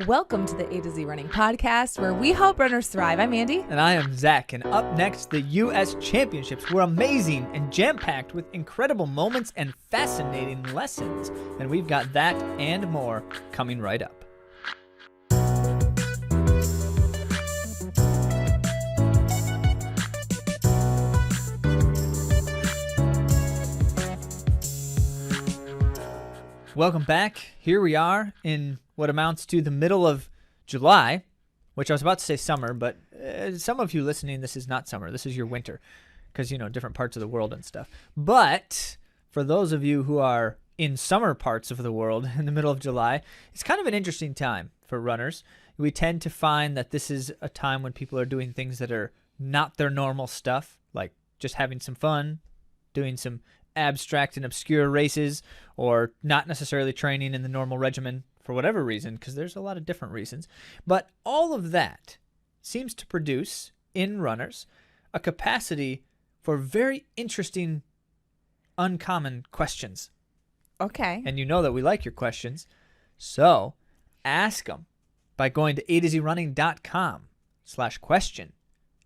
Welcome to the A to Z Running Podcast, where we help runners thrive. I'm Andy. And I am Zach. And up next, the U.S. Championships were amazing and jam-packed with incredible moments and fascinating lessons. And we've got that and more coming right up. Welcome back. Here we are in what amounts to the middle of July, which I was about to say summer, but some of you listening, this is not summer. This is your winter because, different parts of the world and stuff. But for those of you who are in summer parts of the world in the middle of July, it's kind of an interesting time for runners. We tend to find that this is a time when people are doing things that are not their normal stuff, like just having some fun, doing some abstract and obscure races, or not necessarily training in the normal regimen for whatever reason, because there's a lot of different reasons. But all of that seems to produce in runners a capacity for very interesting, uncommon questions. Okay. And you know that we like your questions, so ask them by going to AtoZrunning.com/question.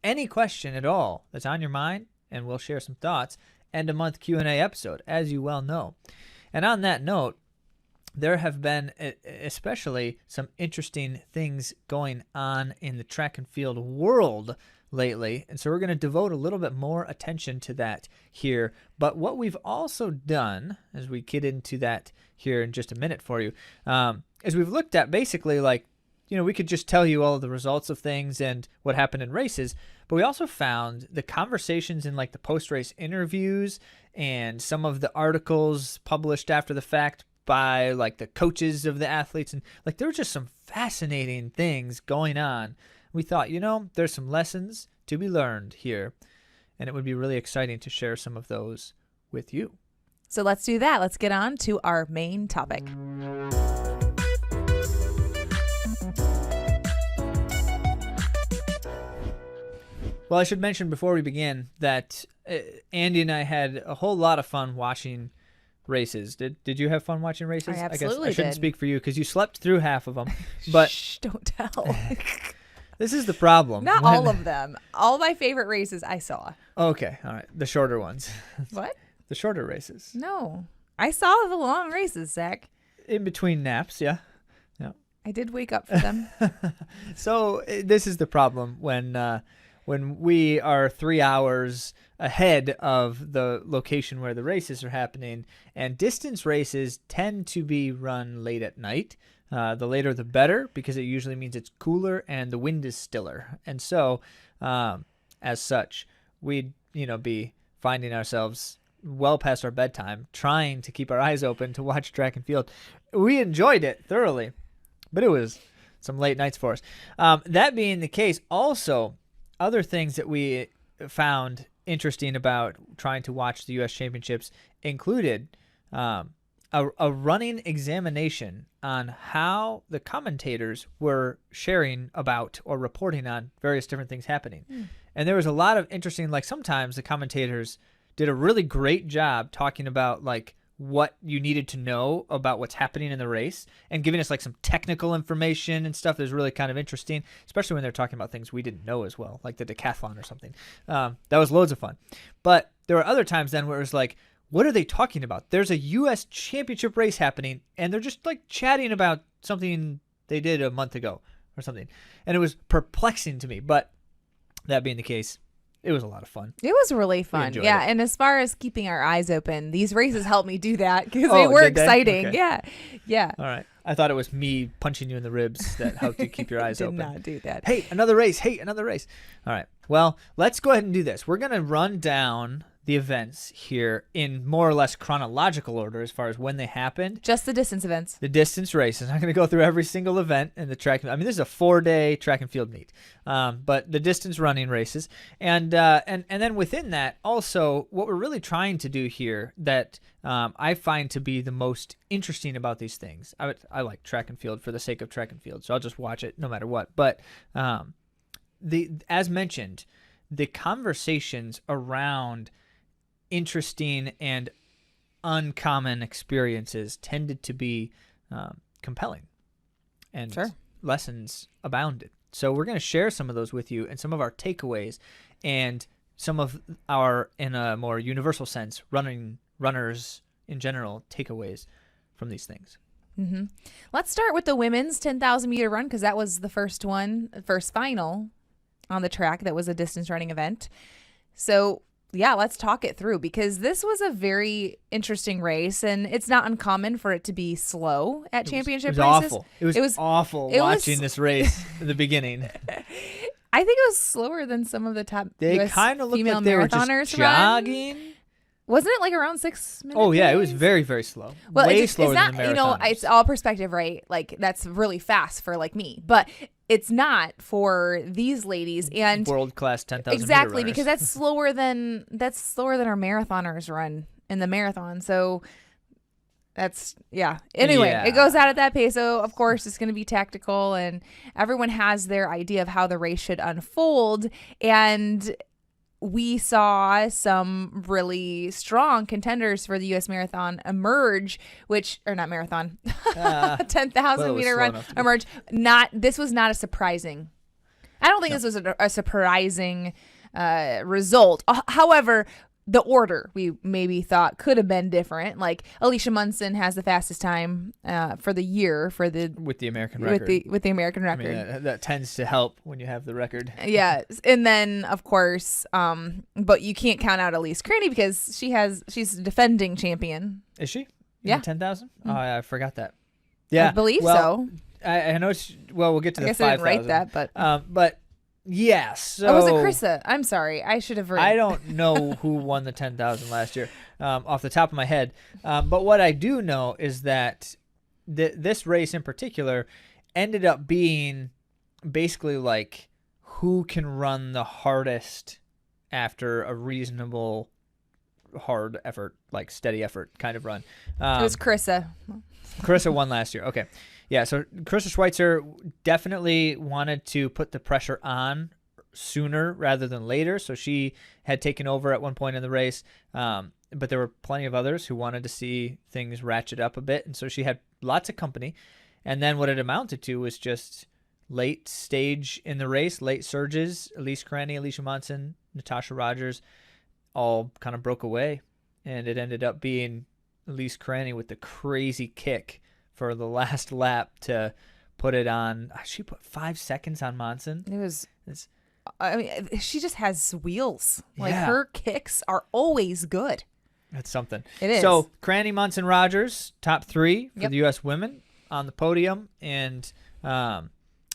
Any question at all that's on your mind, and we'll share some thoughts. End of month Q&A episode, as you well know. And on that note, there have been especially some interesting things going on in the track and field world lately. And so we're going to devote a little bit more attention to that here. But what we've also done, as we get into that here in just a minute for you, is we've looked at basically we could just tell you all of the results of things and what happened in races, but we also found the conversations in the post-race interviews and some of the articles published after the fact by the coaches of the athletes, and there were just some fascinating things going on. We thought, there's some lessons to be learned here, and it would be really exciting to share some of those with you. So let's do that. Let's get on to our main topic. Well, I should mention before we begin that Andy and I had a whole lot of fun watching races. Did you have fun watching races? I absolutely guess I shouldn't did. speak for you because you slept through half of them. But Shh, don't tell. This is the problem. Not all of them. All my favorite races I saw. Okay, all right. The shorter ones. What? The shorter races. No. I saw the long races, Zach. In between naps, yeah. I did wake up for them. So this is the problem when we are 3 hours ahead of the location where the races are happening, and distance races tend to be run late at night. The later the better, because it usually means it's cooler and the wind is stiller. And so, as such, we'd be finding ourselves well past our bedtime trying to keep our eyes open to watch track and field. We enjoyed it thoroughly, but it was some late nights for us. That being the case, also, other things that we found interesting about trying to watch the U.S. Championships included a running examination on how the commentators were sharing about or reporting on various different things happening. And there was a lot of interesting, sometimes the commentators did a really great job talking about what you needed to know about what's happening in the race and giving us some technical information and stuff that was really kind of interesting, especially when they're talking about things we didn't know as well, like the decathlon or something. That was loads of fun. But there were other times then where it was what are they talking about? There's a U.S. championship race happening, and they're just chatting about something they did a month ago or something. And it was perplexing to me. But that being the case, it was a lot of fun. It was really fun. Yeah. It. And as far as keeping our eyes open, these races helped me do that because they were exciting. Okay. Yeah. Yeah. All right. I thought it was me punching you in the ribs that helped you keep your eyes open. Did not do that. Hey, another race. Hey, another race. All right. Well, let's go ahead and do this. We're going to run down the events here in more or less chronological order as far as when they happened. Just the distance events. The distance races. I'm going to go through every single event in the track. I mean, this is a 4-day track and field meet, but the distance running races, and then within that, also what we're really trying to do here that I find to be the most interesting about these things. I like track and field for the sake of track and field, so I'll just watch it no matter what. But as mentioned, the conversations around interesting and uncommon experiences tended to be compelling. And sure. lessons abounded. So we're going to share some of those with you and some of our takeaways and some of our, in a more universal sense, runners in general, takeaways from these things. Mm-hmm. Let's start with the women's 10,000 meter run, because that was the first final on the track that was a distance running event. So yeah, let's talk it through, because this was a very interesting race, and it's not uncommon for it to be slow at championship races. Awful. It was awful watching this race in the beginning. I think it was slower than some of the top They kind of looked like they were just jogging. Wasn't it like around 6 minutes? Oh, yeah. It was very, very slow. Well, way it's slower not, than the marathoners. It's all perspective, right? Like, that's really fast for like me. But it's not for these ladies. And world-class 10,000 exactly, meter runners. because that's slower than our marathoners run in the marathon. So that's, yeah. Anyway, It goes out at that pace. So, of course, it's going to be tactical, and everyone has their idea of how the race should unfold. And we saw some really strong contenders for the U.S. Marathon emerge, 10,000 meter run emerge. This was not a surprising. I don't think this was a surprising result. However, the order we maybe thought could have been different. Like, Alicia Munson has the fastest time for the year with the American record. With the American record. I mean, that tends to help when you have the record. Yeah, and then of course, but you can't count out Elise Cranny because she's a defending champion. Is she? Yeah, 10,000. Oh, I forgot that. Yeah, I believe so. I know. We'll get to the 5,000. I didn't write that, but. Yes. So was it Krista? I'm sorry. I should have written. I don't know who won the 10,000 last year off the top of my head. But what I do know is that this race in particular ended up being basically like who can run the hardest after a reasonable hard effort, like steady effort kind of run. It was Krista. Carissa won last year. Okay. Yeah, so Carissa Schweitzer definitely wanted to put the pressure on sooner rather than later. So she had taken over at one point in the race. But there were plenty of others who wanted to see things ratchet up a bit. And so she had lots of company. And then what it amounted to was just late stage in the race, late surges. Elise Cranny, Alicia Monson, Natasha Rogers all kind of broke away. And it ended up being Elise Cranny with the crazy kick for the last lap to put it on. She put 5 seconds on Monson. I mean, she just has wheels. Like, her kicks are always good. That's something. It is. So Cranny, Monson, Rogers, top 3 for the U.S. women on the podium. And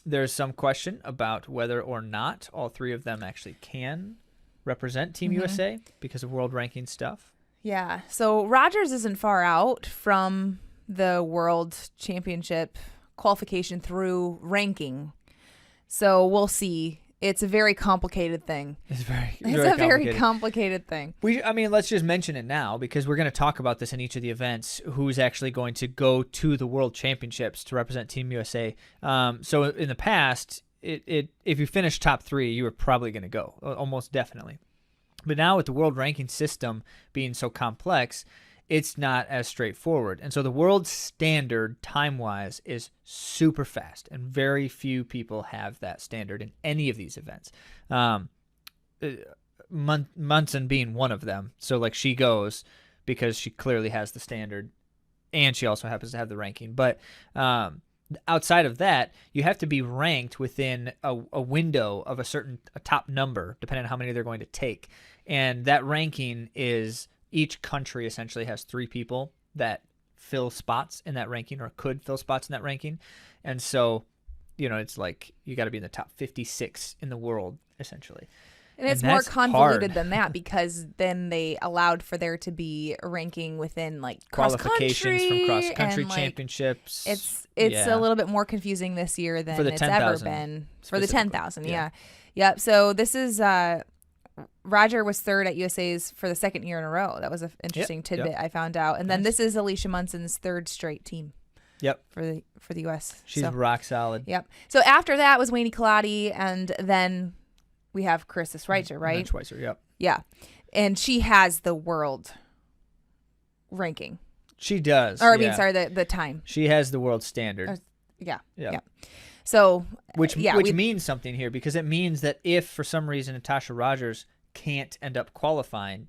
there's some question about whether or not all 3 of them actually can represent Team USA because of world ranking stuff. Yeah. So Rogers isn't far out from the world championship qualification through ranking. So we'll see. It's a very complicated thing. It's a very complicated thing. Let's just mention it now because we're going to talk about this in each of the events. Who's actually going to go to the world championships to represent Team USA? So in the past, if you finished top 3, you were probably going to go, almost definitely. But now with the world ranking system being so complex, it's not as straightforward. And so the world standard time-wise is super fast, and very few people have that standard in any of these events. Munson being one of them. So, like, she goes because she clearly has the standard, and she also happens to have the ranking. But outside of that, you have to be ranked within a window of a top number, depending on how many they're going to take. And that ranking is... Each country essentially has 3 people that fill spots in that ranking or could fill spots in that ranking. And so, it's like you got to be in the top 56 in the world, essentially. And it's more convoluted than that because then they allowed for there to be a ranking within like qualifications from cross-country championships. It's a little bit more confusing this year than it's ever been. For the 10,000, yeah. Yep. So this is... Roger was 3rd at USA's for the 2nd year in a row. That was an interesting tidbit I found out. And then this is Alicia Munson's 3rd straight team. Yep. For the US. She's rock solid. Yep. So after that was Wayne Colati, and then we have Carissa Schweitzer, right? Schweitzer, yep. Yeah. And she has the world ranking. She does. Or the time. She has the world standard. Yeah. Yeah. Yeah. So, Which means something here, because it means that if for some reason Natasha Rogers can't end up qualifying,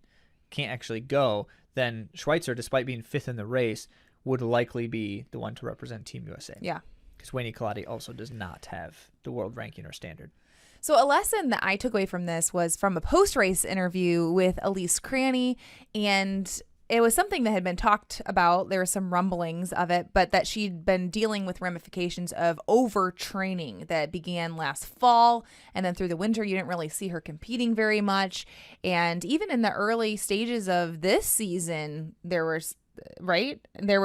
can't actually go, then Schweitzer, despite being 5th in the race, would likely be the one to represent Team USA. Yeah. Because Wayne Colati also does not have the world ranking or standard. So a lesson that I took away from this was from a post-race interview with Elise Cranny, and it was something that had been talked about. There were some rumblings of it, but that she'd been dealing with ramifications of overtraining that began last fall, and then through the winter you didn't really see her competing very much. And even in the early stages of this season, there were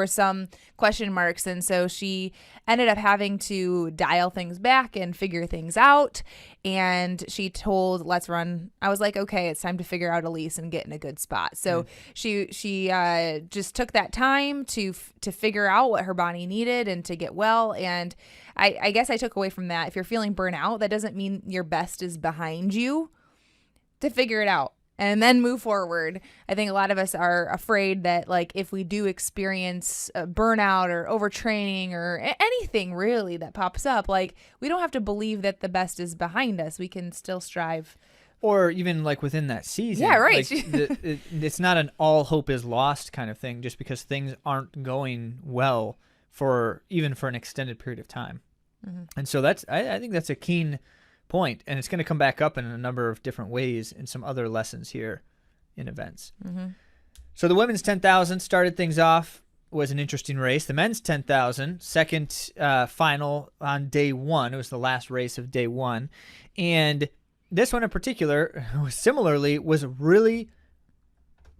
some question marks, and so she ended up having to dial things back and figure things out. And she told Let's Run, I was like, okay, it's time to figure out Elise and get in a good spot. So she just took that time to figure out what her body needed and to get well. And I guess I took away from that, if you're feeling burnout, that doesn't mean your best is behind you. To figure it out and then move forward. I think a lot of us are afraid that, like, if we do experience burnout or overtraining or anything really that pops up, like, we don't have to believe that the best is behind us. We can still strive. Or even like within that season. Yeah, right. Like it's not an all hope is lost kind of thing just because things aren't going well for an extended period of time. Mm-hmm. And so I think that's a keen point, and it's going to come back up in a number of different ways in some other lessons here in events. Mm-hmm. So the women's 10,000 started things off, was an interesting race. The men's 10,000, second final on day one. It was the last race of day one. And this one in particular, was really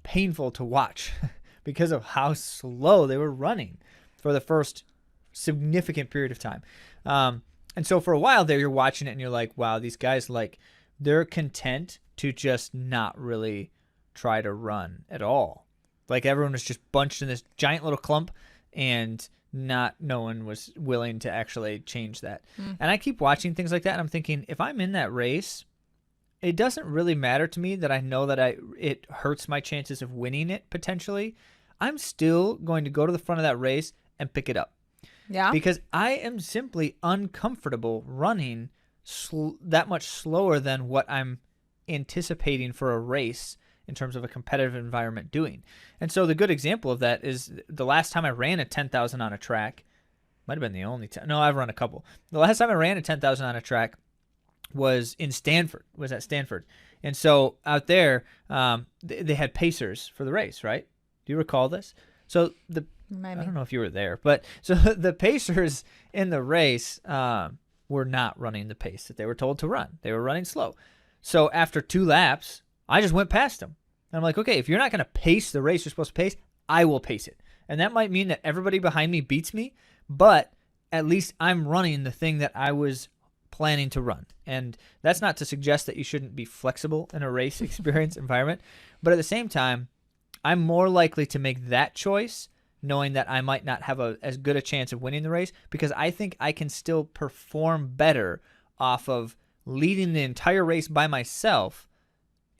painful to watch because of how slow they were running for the first significant period of time. And so for a while there, you're watching it and you're like, wow, these guys, like, they're content to just not really try to run at all. Like, everyone was just bunched in this giant little clump, and no one was willing to actually change that. And I keep watching things like that, and I'm thinking, if I'm in that race, it doesn't really matter to me that I know that it hurts my chances of winning it potentially. I'm still going to go to the front of that race and pick it up. Yeah. Because I am simply uncomfortable running that much slower than what I'm anticipating for a race in terms of a competitive environment doing. And so the good example of that is the last time I ran a 10,000 on a track, might have been the only time. No, I've run a couple. The last time I ran a 10,000 on a track was at Stanford. And so out there, they had pacers for the race, right? Do you recall this? So I don't know if you were there, but so the pacers in the race were not running the pace that they were told to run. They were running slow. So after 2 laps, I just went past them. And I'm like, okay, if you're not going to pace the race you're supposed to pace, I will pace it. And that might mean that everybody behind me beats me, but at least I'm running the thing that I was planning to run. And that's not to suggest that you shouldn't be flexible in a race experience environment, but at the same time, I'm more likely to make that choice knowing that I might not have as good a chance of winning the race, because I think I can still perform better off of leading the entire race by myself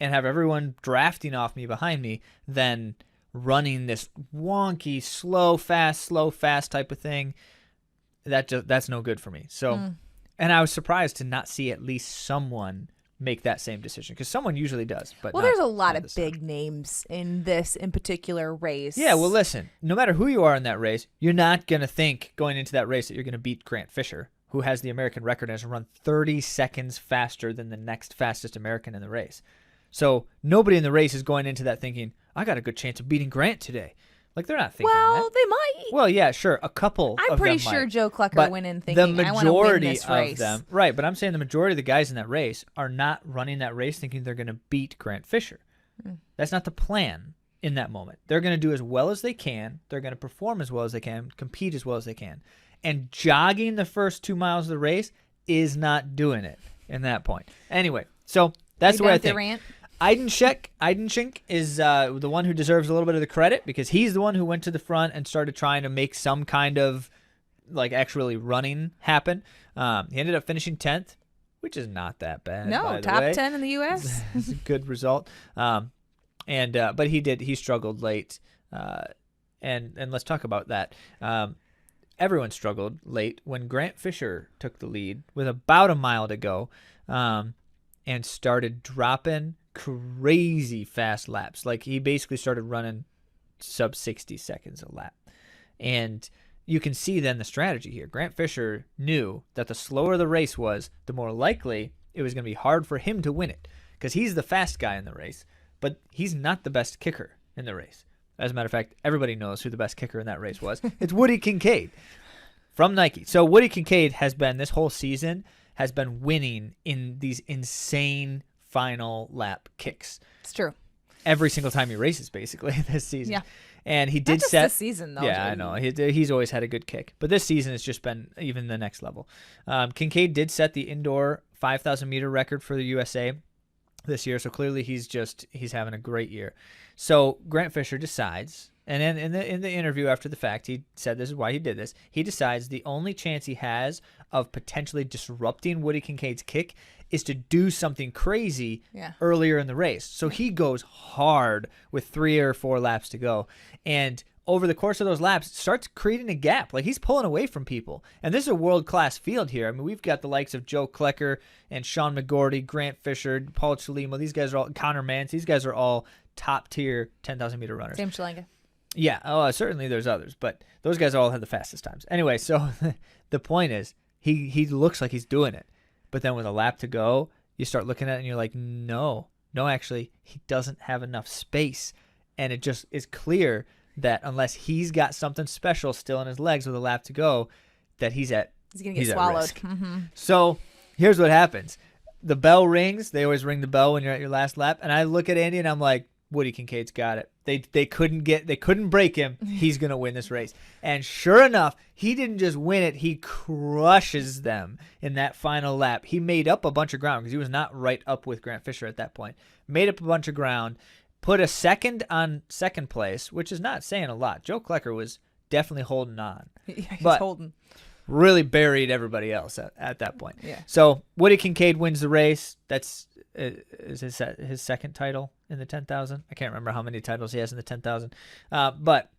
and have everyone drafting off me behind me than running this wonky, slow, fast type of thing. That's no good for me. So, and I was surprised to not see at least someone make that same decision, because someone usually does. But there's a lot of big names in particular race. Yeah, well, listen, no matter who you are in that race, you're not going to think going into that race that you're going to beat Grant Fisher, who has the American record and has run 30 seconds faster than the next fastest American in the race. So nobody in the race is going into that thinking, I got a good chance of beating Grant today. Like, they're not thinking that. Well, they might. Well, yeah, sure. A couple I'm of pretty them sure might. Joe Clucker But went in thinking, the I want to win this majority race. of them, right, but I'm saying the majority of the guys in that race are not running that race thinking they're going to beat Grant Fisher. That's not the plan in that moment. They're going to do as well as they can. They're going to perform as well as they can, compete as well as they can. And jogging the first 2 miles of the race is not doing it in that point. Anyway, so that's the way I think. Rant? Eidenschink is the one who deserves a little bit of the credit, because he's the one who went to the front and started trying to make some kind of, like, actually running happen. He ended up finishing 10th, which is not that bad. No, by the top way. 10 in the U.S. It's a good result. But he struggled late. And let's talk about that. everyone struggled late when Grant Fisher took the lead with about a mile to go, and started dropping crazy fast laps. Like he basically started running sub 60 seconds a lap. And you can see then the strategy here. Grant Fisher knew that the slower the race was, the more likely it was going to be hard for him to win it, because he's the fast guy in the race, but he's not the best kicker in the race. As a matter of fact, everybody knows who the best kicker in that race was. It's Woody Kincaid from Nike. So Woody Kincaid has been, this whole season, has been winning in these insane final lap kicks. It's true. Every single time he races, basically, this season. Yeah. And he did Not just set this season, though. Yeah, I know. He's always had a good kick. But this season has just been even the next level. Kincaid did set the indoor 5,000-meter record for the USA this year, so clearly he's having a great year. So Grant Fisher decides, and then in the interview after the fact, he said this is why he did this. He decides the only chance he has of potentially disrupting Woody Kincaid's kick is to do something crazy earlier in the race. So he goes hard with 3 or 4 laps to go, and over the course of those laps, starts creating a gap. Like, he's pulling away from people. And this is a world-class field here. I mean, we've got the likes of Joe Klecker and Sean McGorty, Grant Fisher, Paul Chalimo. These guys are all, Connor Mance. These guys are all top-tier 10,000-meter runners. Sam Chalanga. Yeah, certainly there's others, but those guys all have the fastest times. Anyway, so the point is, he looks like he's doing it. But then with a lap to go, you start looking at it and you're like, no, actually, he doesn't have enough space. And it just is clear that unless he's got something special still in his legs with a lap to go, that he's going to get swallowed. Mm-hmm. So here's what happens. The bell rings. They always ring the bell when you're at your last lap. And I look at Andy and I'm like, Woody Kincaid's got it. They couldn't break him. He's going to win this race. And sure enough, he didn't just win it. He crushes them in that final lap. He made up a bunch of ground because he was not right up with Grant Fisher at that point. Made up a bunch of ground. Put a second on second place, which is not saying a lot. Joe Klecker was definitely holding on. Yeah, he's but holding. Really buried everybody else at that point. Yeah. So Woody Kincaid wins the race. That's is his second title in the 10,000. I can't remember how many titles he has in the 10,000. But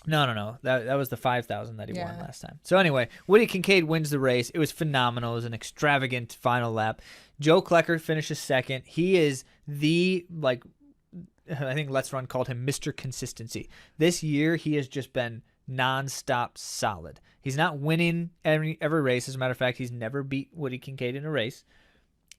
no. That was the 5,000 that he won last time. So anyway, Woody Kincaid wins the race. It was phenomenal. It was an extravagant final lap. Joe Klecker finishes second. He is I think Let's Run called him Mr. Consistency. This year, he has just been nonstop solid. He's not winning every race. As a matter of fact, he's never beat Woody Kincaid in a race,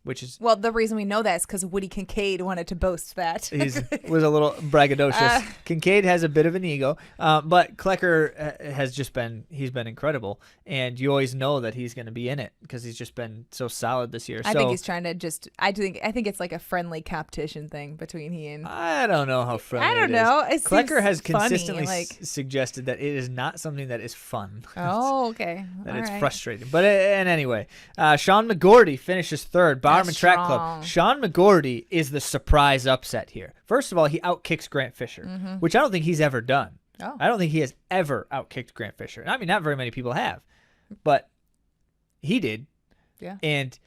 which is... Well, the reason we know that is because Woody Kincaid wanted to boast that. He was a little braggadocious. Kincaid has a bit of an ego, but Klecker has just been incredible, and you always know that he's going to be in it because he's just been so solid this year. I think he's trying to I think it's like a friendly competition thing between he and... I don't know how friendly I don't know. It Klecker has consistently funny, suggested that it is not something that is fun. Oh, okay. That it's frustrating. But anyway, Sean McGorty finishes third. Bowerman Track Club. Sean McGorty is the surprise upset here. First of all, he outkicks Grant Fisher, which I don't think he's ever done. Oh. I don't think he has ever outkicked Grant Fisher. I mean, not very many people have, but he did. Yeah. And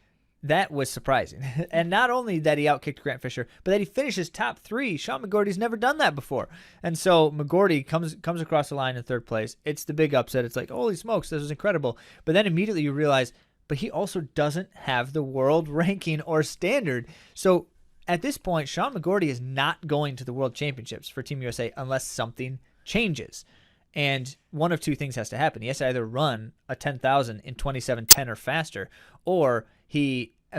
that was surprising. And not only that he outkicked Grant Fisher, but that he finishes top 3. Sean McGorty's never done that before. And so McGorty comes across the line in third place. It's the big upset. It's like, holy smokes, this is incredible. But then immediately you realize, but he also doesn't have the world ranking or standard. So at this point, Sean McGorty is not going to the World Championships for Team USA unless something changes. And one of two things has to happen. He has to either run a 10,000 in 27:10 or faster, or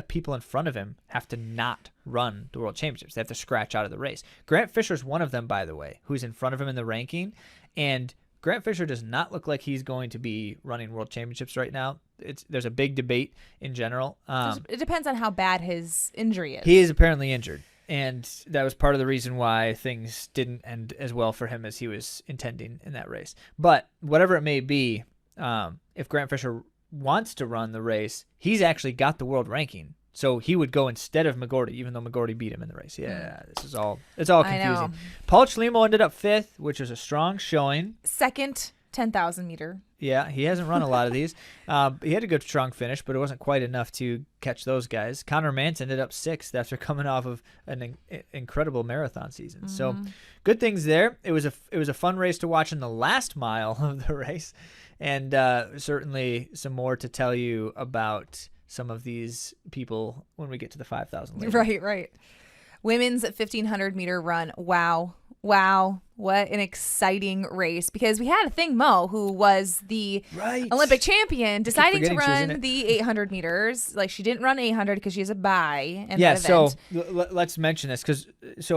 people in front of him have to not run the World Championships. They have to scratch out of the race. Grant Fisher's one of them, by the way, who's in front of him in the ranking. And Grant Fisher does not look like he's going to be running World Championships right now. There's a big debate in general. It depends on how bad his injury is. He is apparently injured, and that was part of the reason why things didn't end as well for him as he was intending in that race. But whatever it may be, if Grant Fisher wants to run the race, he's actually got the world ranking. So he would go instead of McGorty, even though McGorty beat him in the race. It's all confusing. Paul Chalimo ended up 5th, which was a strong showing. Second 10,000 meter. Yeah, he hasn't run a lot of these. He had a good strong finish, but it wasn't quite enough to catch those guys. Connor Mance ended up 6th after coming off of an incredible marathon season. So good things there. It was a fun race to watch in the last mile of the race, and certainly some more to tell you about some of these people when we get to the 5,000 later. Right. Women's 1,500 meter run. Wow. What an exciting race, because we had Athing Mu, who was the Olympic champion, deciding to run the 800 meters. Like, she didn't run 800 because she has a bye in that event. So let's mention this, because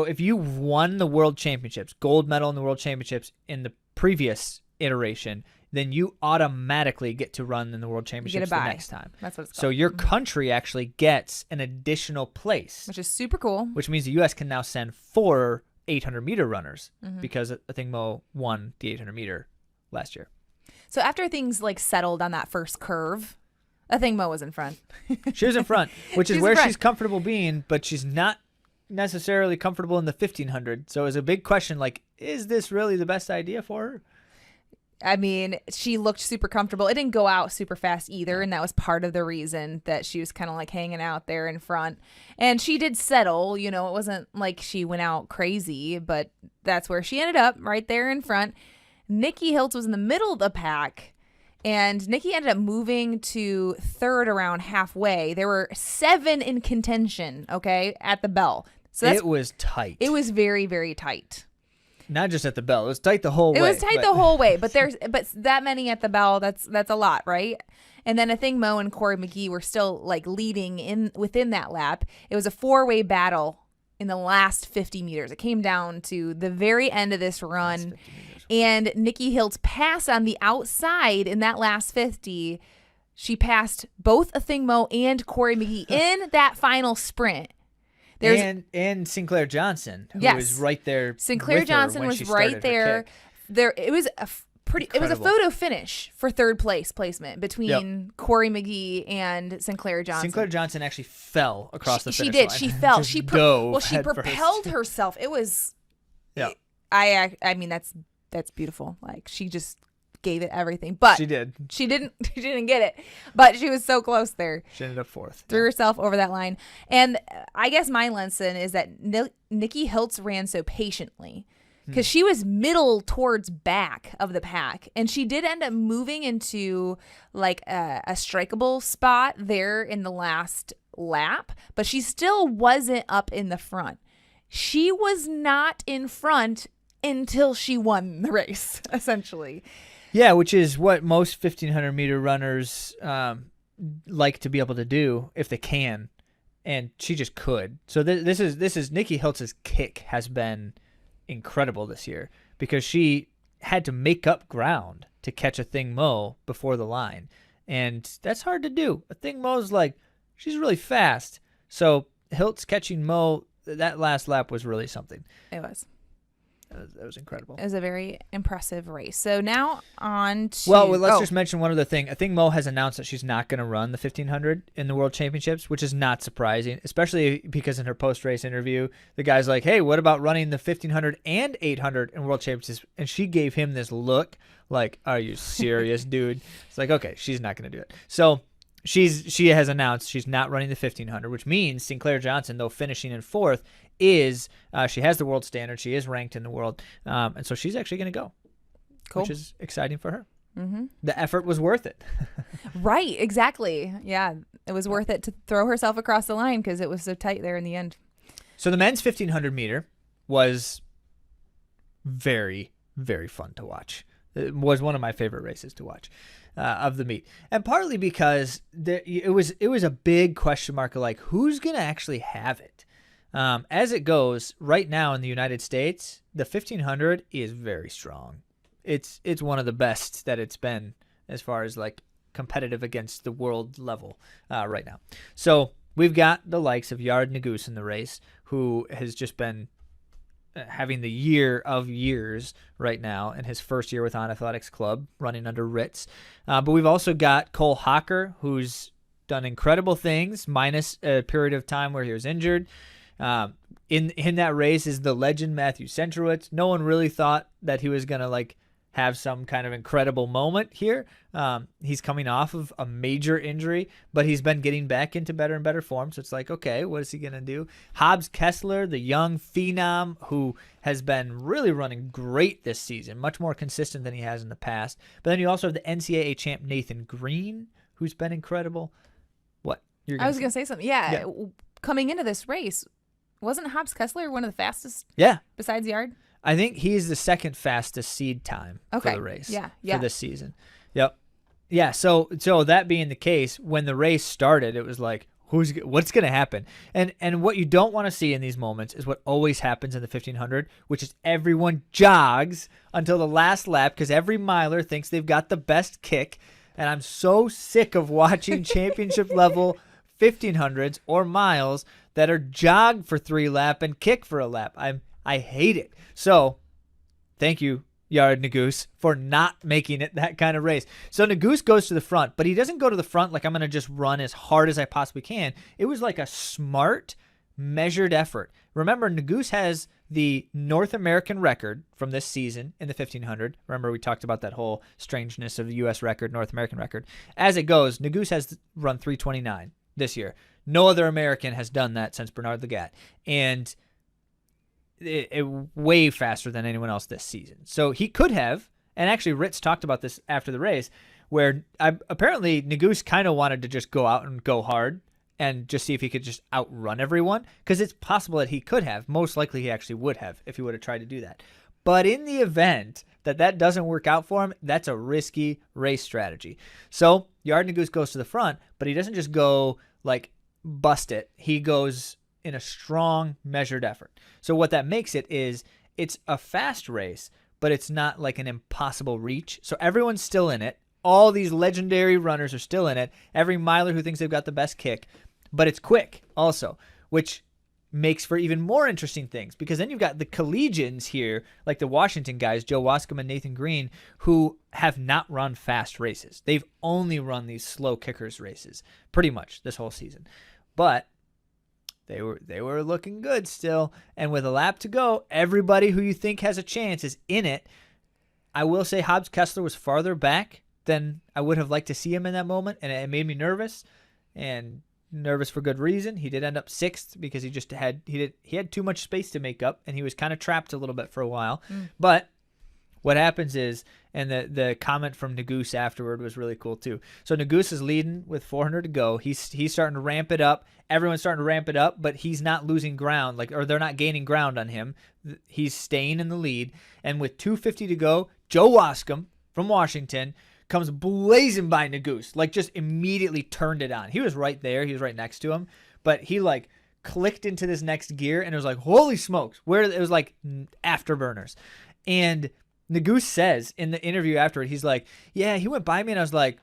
if you won the world championships, gold medal in the world championships in the previous iteration, then you automatically get to run in the world championships the next time. That's what it's called. So your country actually gets an additional place, which is super cool. Which means the U.S. can now send 4 800-meter runners because Athing Mu won the 800-meter last year. So after things like settled on that first curve, Athing Mu was in front. She was in front, which is where she's comfortable being, but she's not necessarily comfortable in the 1,500. So it was a big question, like, is this really the best idea for her? I mean, she looked super comfortable. It didn't go out super fast either, and that was part of the reason that she was kind of like hanging out there in front. And she did settle, it wasn't like she went out crazy, but that's where she ended up, right there in front. Nikki Hiltz was in the middle of the pack, and Nikki ended up moving to 3rd around halfway. There were 7 in contention, at the bell. So it was tight. It was very, very tight. Not just at the bell. It was tight the whole way. It was tight the whole way, but that many at the bell, that's a lot, right? And then Athing Mu and Corey McGee were still like leading within that lap. It was a 4-way battle in the last 50 meters. It came down to the very end of this run, and Nikki Hiltz passed on the outside in that last 50. She passed both Athing Mu and Corey McGee in that final sprint. And Sinclair Johnson, who was right there. Sinclair Johnson was right there. It was a It was a photo finish for 3rd place placement between Corey McGee and Sinclair Johnson. Sinclair Johnson actually fell across the finish line. She fell. She propelled herself. It was. Yeah. I mean that's beautiful. Like, she just gave it everything, but she did. She didn't get it, but she was so close there. She ended up 4th. Threw herself over that line, and I guess my lesson is that Nikki Hiltz ran so patiently because she was middle towards back of the pack, and she did end up moving into like a strikeable spot there in the last lap, but she still wasn't up in the front. She was not in front until she won the race, essentially. Yeah, which is what most 1,500-meter runners like to be able to do if they can, and she just could. So this is Nikki Hiltz's kick has been incredible this year because she had to make up ground to catch Athing Mu before the line, and that's hard to do. Athing Mu's like, she's really fast, so Hiltz catching Mu that last lap was really something. It was. That was incredible. It was a very impressive race. So now on to... Well, let's just mention one other thing. Athing Mu has announced that she's not going to run the 1,500 in the World Championships, which is not surprising, especially because in her post-race interview, the guy's like, hey, what about running the 1,500 and 800 in World Championships? And she gave him this look like, are you serious, dude? It's like, okay, she's not going to do it. So she has announced she's not running the 1,500, which means Sinclair Johnson, though finishing in 4th, is she has the world standard. She is ranked in the world, and so she's actually going to go, which is exciting for her. Mm-hmm. The effort was worth it. Right, exactly. Yeah, it was worth it to throw herself across the line because it was so tight there in the end. So the men's 1,500 meter was very, very fun to watch. It was one of my favorite races to watch of the meet, and partly because it was a big question mark of like, who's going to actually have it. As it goes, right now in the United States, the 1,500 is very strong. It's one of the best that it's been as far as like competitive against the world level right now. So we've got the likes of Yard Nagus in the race, who has just been having the year of years right now in his first year with On Athletics Club, running under Ritz. But we've also got Cole Hocker, who's done incredible things, minus a period of time where he was injured. In that race is the legend Matthew Centrowitz. No one really thought that he was gonna like have some kind of incredible moment here. He's coming off of a major injury, but he's been getting back into better and better form. So it's like, okay, what is he going to do? Hobbs Kessler, the young phenom who has been really running great this season, much more consistent than he has in the past. But then you also have the NCAA champ Nathan Green, who's been incredible. What? I was going to say something. Yeah. Coming into this race, wasn't Hobbs Kessler one of the fastest? Yeah. Besides Yard? I think he's the second fastest seed time for the race for this season. Yep. Yeah, so that being the case, when the race started, it was like, what's going to happen? And what you don't want to see in these moments is what always happens in the 1500, which is everyone jogs until the last lap because every miler thinks they've got the best kick. And I'm so sick of watching championship level 1500s or miles that are jog for 3 laps and kick for a lap. I hate it. So, thank you, Yard Nagoose, for not making it that kind of race. So Nagoose goes to the front, but he doesn't go to the front like I'm going to just run as hard as I possibly can. It was like a smart, measured effort. Remember, Nagoose has the North American record from this season in the 1500. Remember, we talked about that whole strangeness of the U.S. record, North American record. As it goes, Nagoose has run 3:29 this year. No other American has done that since Bernard Lagat. And it way faster than anyone else this season. So he could have, and actually Ritz talked about this after the race, where apparently Nagoose kind of wanted to just go out and go hard and just see if he could just outrun everyone, because it's possible that he could have. Most likely he actually would have if he would have tried to do that. But in the event that doesn't work out for him, that's a risky race strategy. So Yard Nagoose goes to the front, but he doesn't just go like bust it. He goes in a strong, measured effort. So what that makes it is it's a fast race, but it's not like an impossible reach. So everyone's still in it. All these legendary runners are still in it. Every miler who thinks they've got the best kick, but it's quick also, which makes for even more interesting things, because then you've got the collegians here, like the Washington guys, Joe Wascom and Nathan Green, who have not run fast races. They've only run these slow kickers races pretty much this whole season. But they were looking good still, and with a lap to go, everybody who you think has a chance is in it. I will say Hobbs Kessler was farther back than I would have liked to see him in that moment, and it made me nervous, and nervous for good reason. He did end up 6th because he had too much space to make up, and he was kind of trapped a little bit for a while. But what happens is, and the comment from Nagoose afterward was really cool too. So Nagoose is leading with 400 to go. He's starting to ramp it up. Everyone's starting to ramp it up, but he's not losing ground, or they're not gaining ground on him. He's staying in the lead. And with 250 to go, Joe Wascom from Washington comes blazing by Nagoose, like just immediately turned it on. He was right there. He was right next to him, but he like clicked into this next gear, and it was like, holy smokes, where it was like afterburners. And Nagoose says in the interview afterward, he's like, yeah, he went by me, and I was like,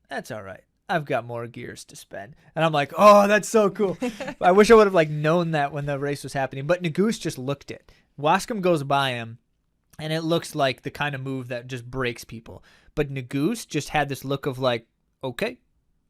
that's all right. I've got more gears to spend. And I'm like, oh, that's so cool. I wish I would have like known that when the race was happening. But Nagoose just looked it. Wascom goes by him, and it looks like the kind of move that just breaks people. But Nagoose just had this look of like, okay,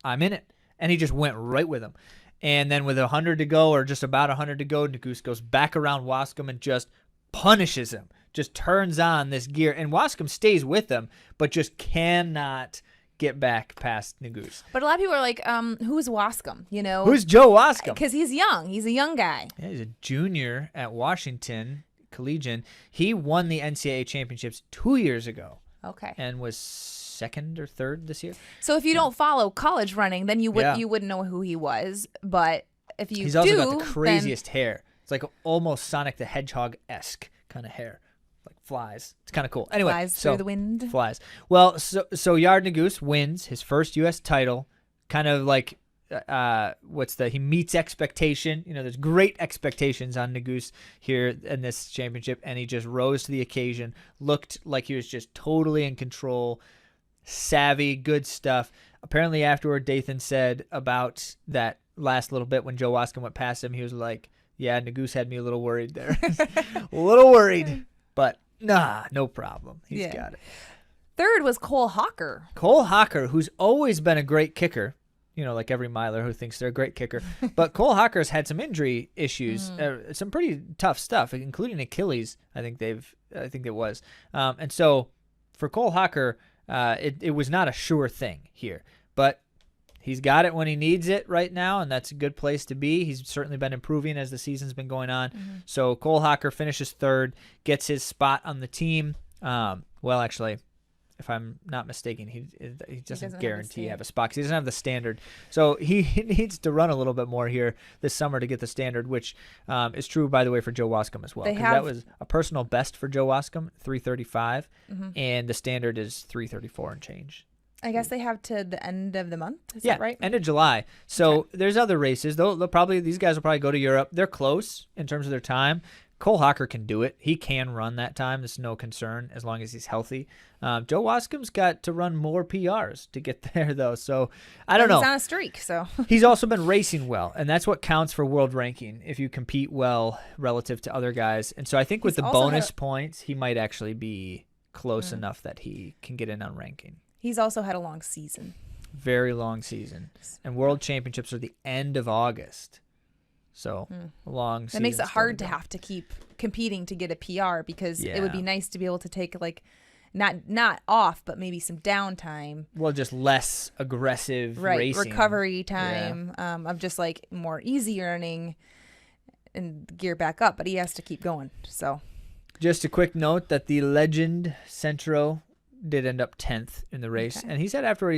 I'm in it. And he just went right with him. And then with 100 to go, or just about 100 to go, Nagoose goes back around Wascom and just punishes him. Just turns on this gear. And Wascom stays with him, but just cannot get back past Nagoose. But a lot of people are like, who's Wascom? You know, who's Joe Wascom? Because he's young. He's a young guy. Yeah, he's a junior at Washington Collegian. He won the NCAA championships 2 years ago. Okay. And was 2nd or 3rd this year. So if you don't follow college running, then you wouldn't know who he was. But if you he's also got the craziest hair. It's like almost Sonic the Hedgehog-esque kind of hair. Like flies. It's kind of cool. Anyway, flies through the wind. Flies. Well, so Yard Nagoose wins his first U.S. title. Kind of like he meets expectation. You know, there's great expectations on Nagoose here in this championship, and he just rose to the occasion. Looked like he was just totally in control, savvy, good stuff. Apparently afterward, Dathan said about that last little bit when Joe Wascom went past him, he was like, yeah, Nagoose had me a little worried there. A little worried, but no problem. He's got it. 3rd was Cole Hawker. Cole Hawker, who's always been a great kicker. You know, like every miler who thinks they're a great kicker. But Cole Hawker's had some injury issues, some pretty tough stuff, including Achilles. I think it was. And so for Cole Hocker, it was not a sure thing here, but he's got it when he needs it right now, and that's a good place to be. He's certainly been improving as the season's been going on. So Cole Hocker finishes third, gets his spot on the team. Well, actually, if I'm not mistaken, he doesn't guarantee have a spot because he doesn't have the standard. So he needs to run a little bit more here this summer to get the standard, which is true, by the way, for Joe Wascom as well. That was a personal best for Joe Wascom, 335, and the standard is 334 and change. I guess they have to the end of the month. Is that right? End of July. So there's other races. These guys will probably go to Europe. They're close in terms of their time. Cole Hocker can do it. He can run that time. There's no concern as long as he's healthy. Joe Wascom's got to run more PRs to get there, though. So I don't know. He's on a streak, so. He's also been racing well, and that's what counts for world ranking if you compete well relative to other guys. And so I think with the bonus points, he might actually be close enough that he can get in on ranking. He's also had a long season. Very long season. And world championships are the end of August. So long season. That makes it hard to have to keep competing to get a PR because it would be nice to be able to take like not off, but maybe some downtime. Well, just less aggressive racing. Recovery time of just like more easy running and gear back up. But he has to keep going. So just a quick note that the legend Centro did end up 10th in the race. And he said afterward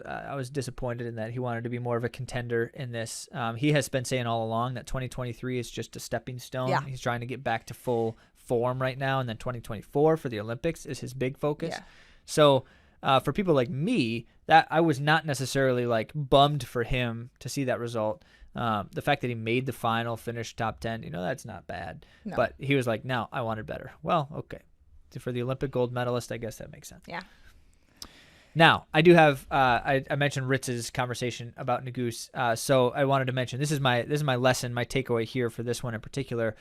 I was disappointed in that he wanted to be more of a contender in this. He has been saying all along that 2023 is just a stepping stone. Yeah. He's trying to get back to full form right now, and then 2024 for the Olympics is his big focus. Yeah. So for people like me, that I was not necessarily like bummed for him to see that result. The fact that he made the final, finished top 10, that's not bad. No. But he was like, no, I wanted better. Well, okay. For the Olympic gold medalist, I guess that makes sense. Yeah. Now, I do have I mentioned Ritz's conversation about Nagoose, so I wanted to mention this is my lesson, my takeaway here for this one in particular,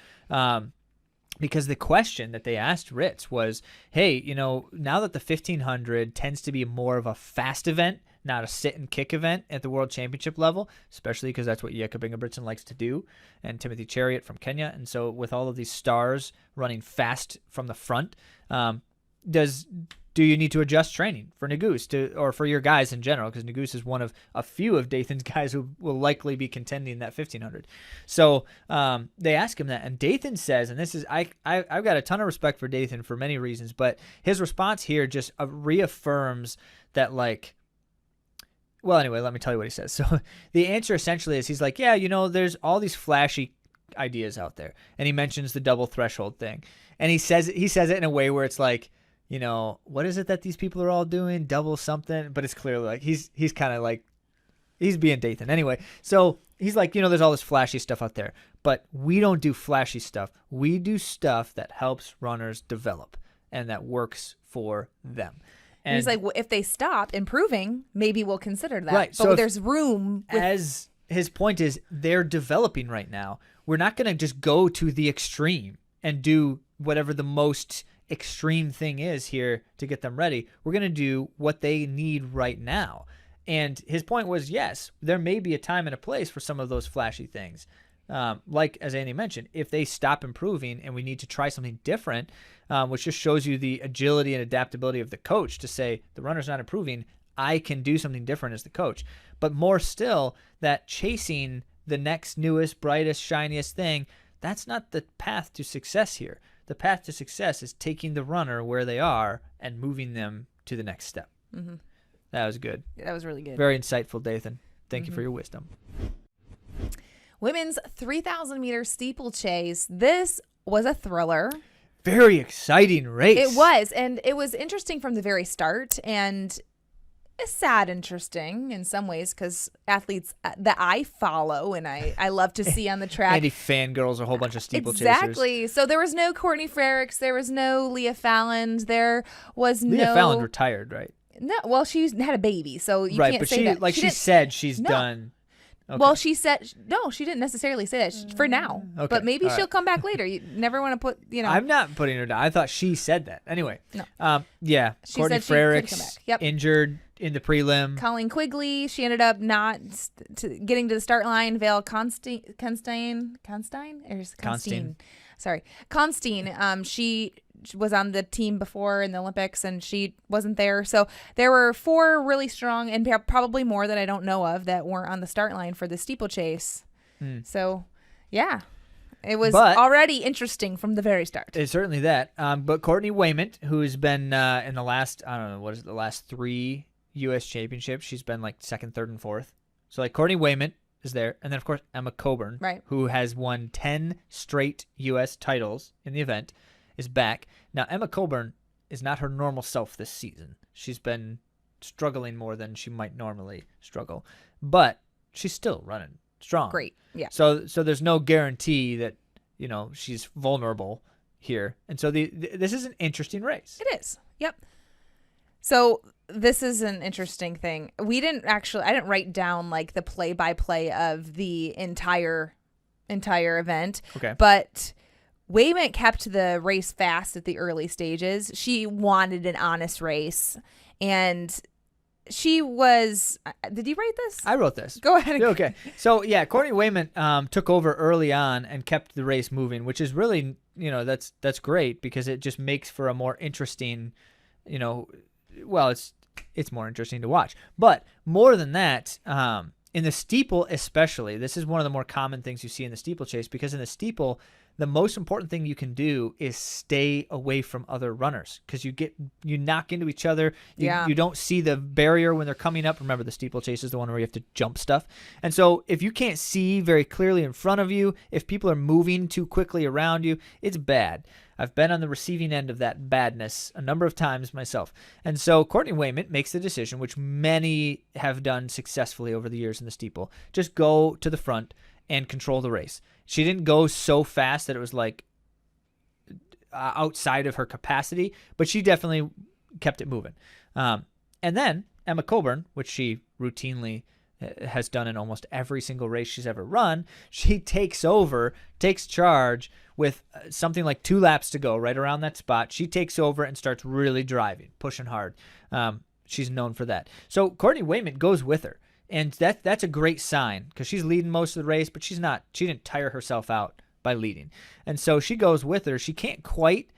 because the question that they asked Ritz was, hey, now that the 1500 tends to be more of a fast event, not a sit and kick event at the World Championship level, especially because that's what Jakob Ingebrigtsen likes to do, and Timothy Chariot from Kenya. And so with all of these stars running fast from the front, do you need to adjust training for Nagoose or for your guys in general? Because Nagoose is one of a few of Dathan's guys who will likely be contending that 1500. So they ask him that, and Dathan says, and this is I've got a ton of respect for Dathan for many reasons, but his response here just reaffirms that like. Well, anyway, let me tell you what he says. So the answer essentially is he's like, yeah, there's all these flashy ideas out there. And he mentions the double threshold thing. And he says it in a way where it's like, what is it that these people are all doing? Double something. But it's clearly like he's kind of like, he's being Dathan. Anyway, so he's like, there's all this flashy stuff out there. But we don't do flashy stuff. We do stuff that helps runners develop and that works for them. And he's like, well, if they stop improving, maybe we'll consider that. Right. But so there's room. As his point is, they're developing right now. We're not going to just go to the extreme and do whatever the most extreme thing is here to get them ready. We're going to do what they need right now. And his point was, yes, there may be a time and a place for some of those flashy things. Like, as Andy mentioned, if they stop improving and we need to try something different, which just shows you the agility and adaptability of the coach to say, the runner's not improving, I can do something different as the coach. But more still, that chasing the next newest, brightest, shiniest thing, that's not the path to success here. The path to success is taking the runner where they are and moving them to the next step. Mm-hmm. That was good. Yeah, that was really good. Very insightful, Dathan. Thank you for your wisdom. Women's 3,000 meter steeplechase. This was a thriller. Very exciting race. It was. And it was interesting from the very start and sad interesting in some ways because athletes that I follow and I love to see on the track. Andy fangirls a whole bunch of steeplechasers. Exactly. So there was no Courtney Frericks. There was no Leah Fallon. There was Leah Fallon retired, right? No. Well, she had a baby, so you can't say that. Like she said she's done. Okay. Well, she said, no, she didn't necessarily say that for now, but maybe she'll come back later. You never want to put, I'm not putting her down. I thought she said that. Anyway. No. Yeah. She Courtney said she Frericks come back. Yep. injured in the prelim. Colleen Quigley, she ended up not getting to the start line. Vale Constein. sorry, Constine, she was on the team before in the Olympics and she wasn't there. So there were 4 really strong and probably more that I don't know of that weren't on the start line for the steeplechase. So, yeah. It was already interesting from the very start. It's certainly that. But Courtney Wayment, who's been in the last, I don't know, what is it, the last 3 U.S. championships, she's been like 2nd, 3rd, and 4th. So like Courtney Wayment is there. And then, of course, Emma Coburn, who has won 10 straight U.S. titles in the event, is back. Now, Emma Coburn is not her normal self this season. She's been struggling more than she might normally struggle. But she's still running strong. Great. Yeah. So there's no guarantee that, she's vulnerable here. And so this is an interesting race. It is. Yep. So this is an interesting thing. I didn't write down like the play-by-play of the entire event. Okay. But Wayment kept the race fast at the early stages. She wanted an honest race, and she was. Did you write this? I wrote this. Go ahead. Okay. So yeah, Courtney Wayment took over early on and kept the race moving, which is really, that's great because it just makes for a more interesting, well, it's more interesting to watch. But more than that, in the steeple especially, this is one of the more common things you see in the steeplechase, because in the steeple, the most important thing you can do is stay away from other runners, because you knock into each other. You don't see the barrier when they're coming up. Remember, the steeplechase is the one where you have to jump stuff. And so if you can't see very clearly in front of you, if people are moving too quickly around you, it's bad. I've been on the receiving end of that badness a number of times myself. And so Courtney Wayment makes the decision, which many have done successfully over the years in the steeple, just go to the front and control the race. She didn't go so fast that it was like outside of her capacity, but she definitely kept it moving. And then Emma Coburn, which she routinely has done in almost every single race she's ever run, she takes charge with something like 2 laps to go, right around that spot. She takes over and starts really driving, pushing hard. She's known for that. So Courtney Wayment goes with her. And that's a great sign, because she's leading most of the race, but she didn't tire herself out by leading. And so she goes with her. She can't quite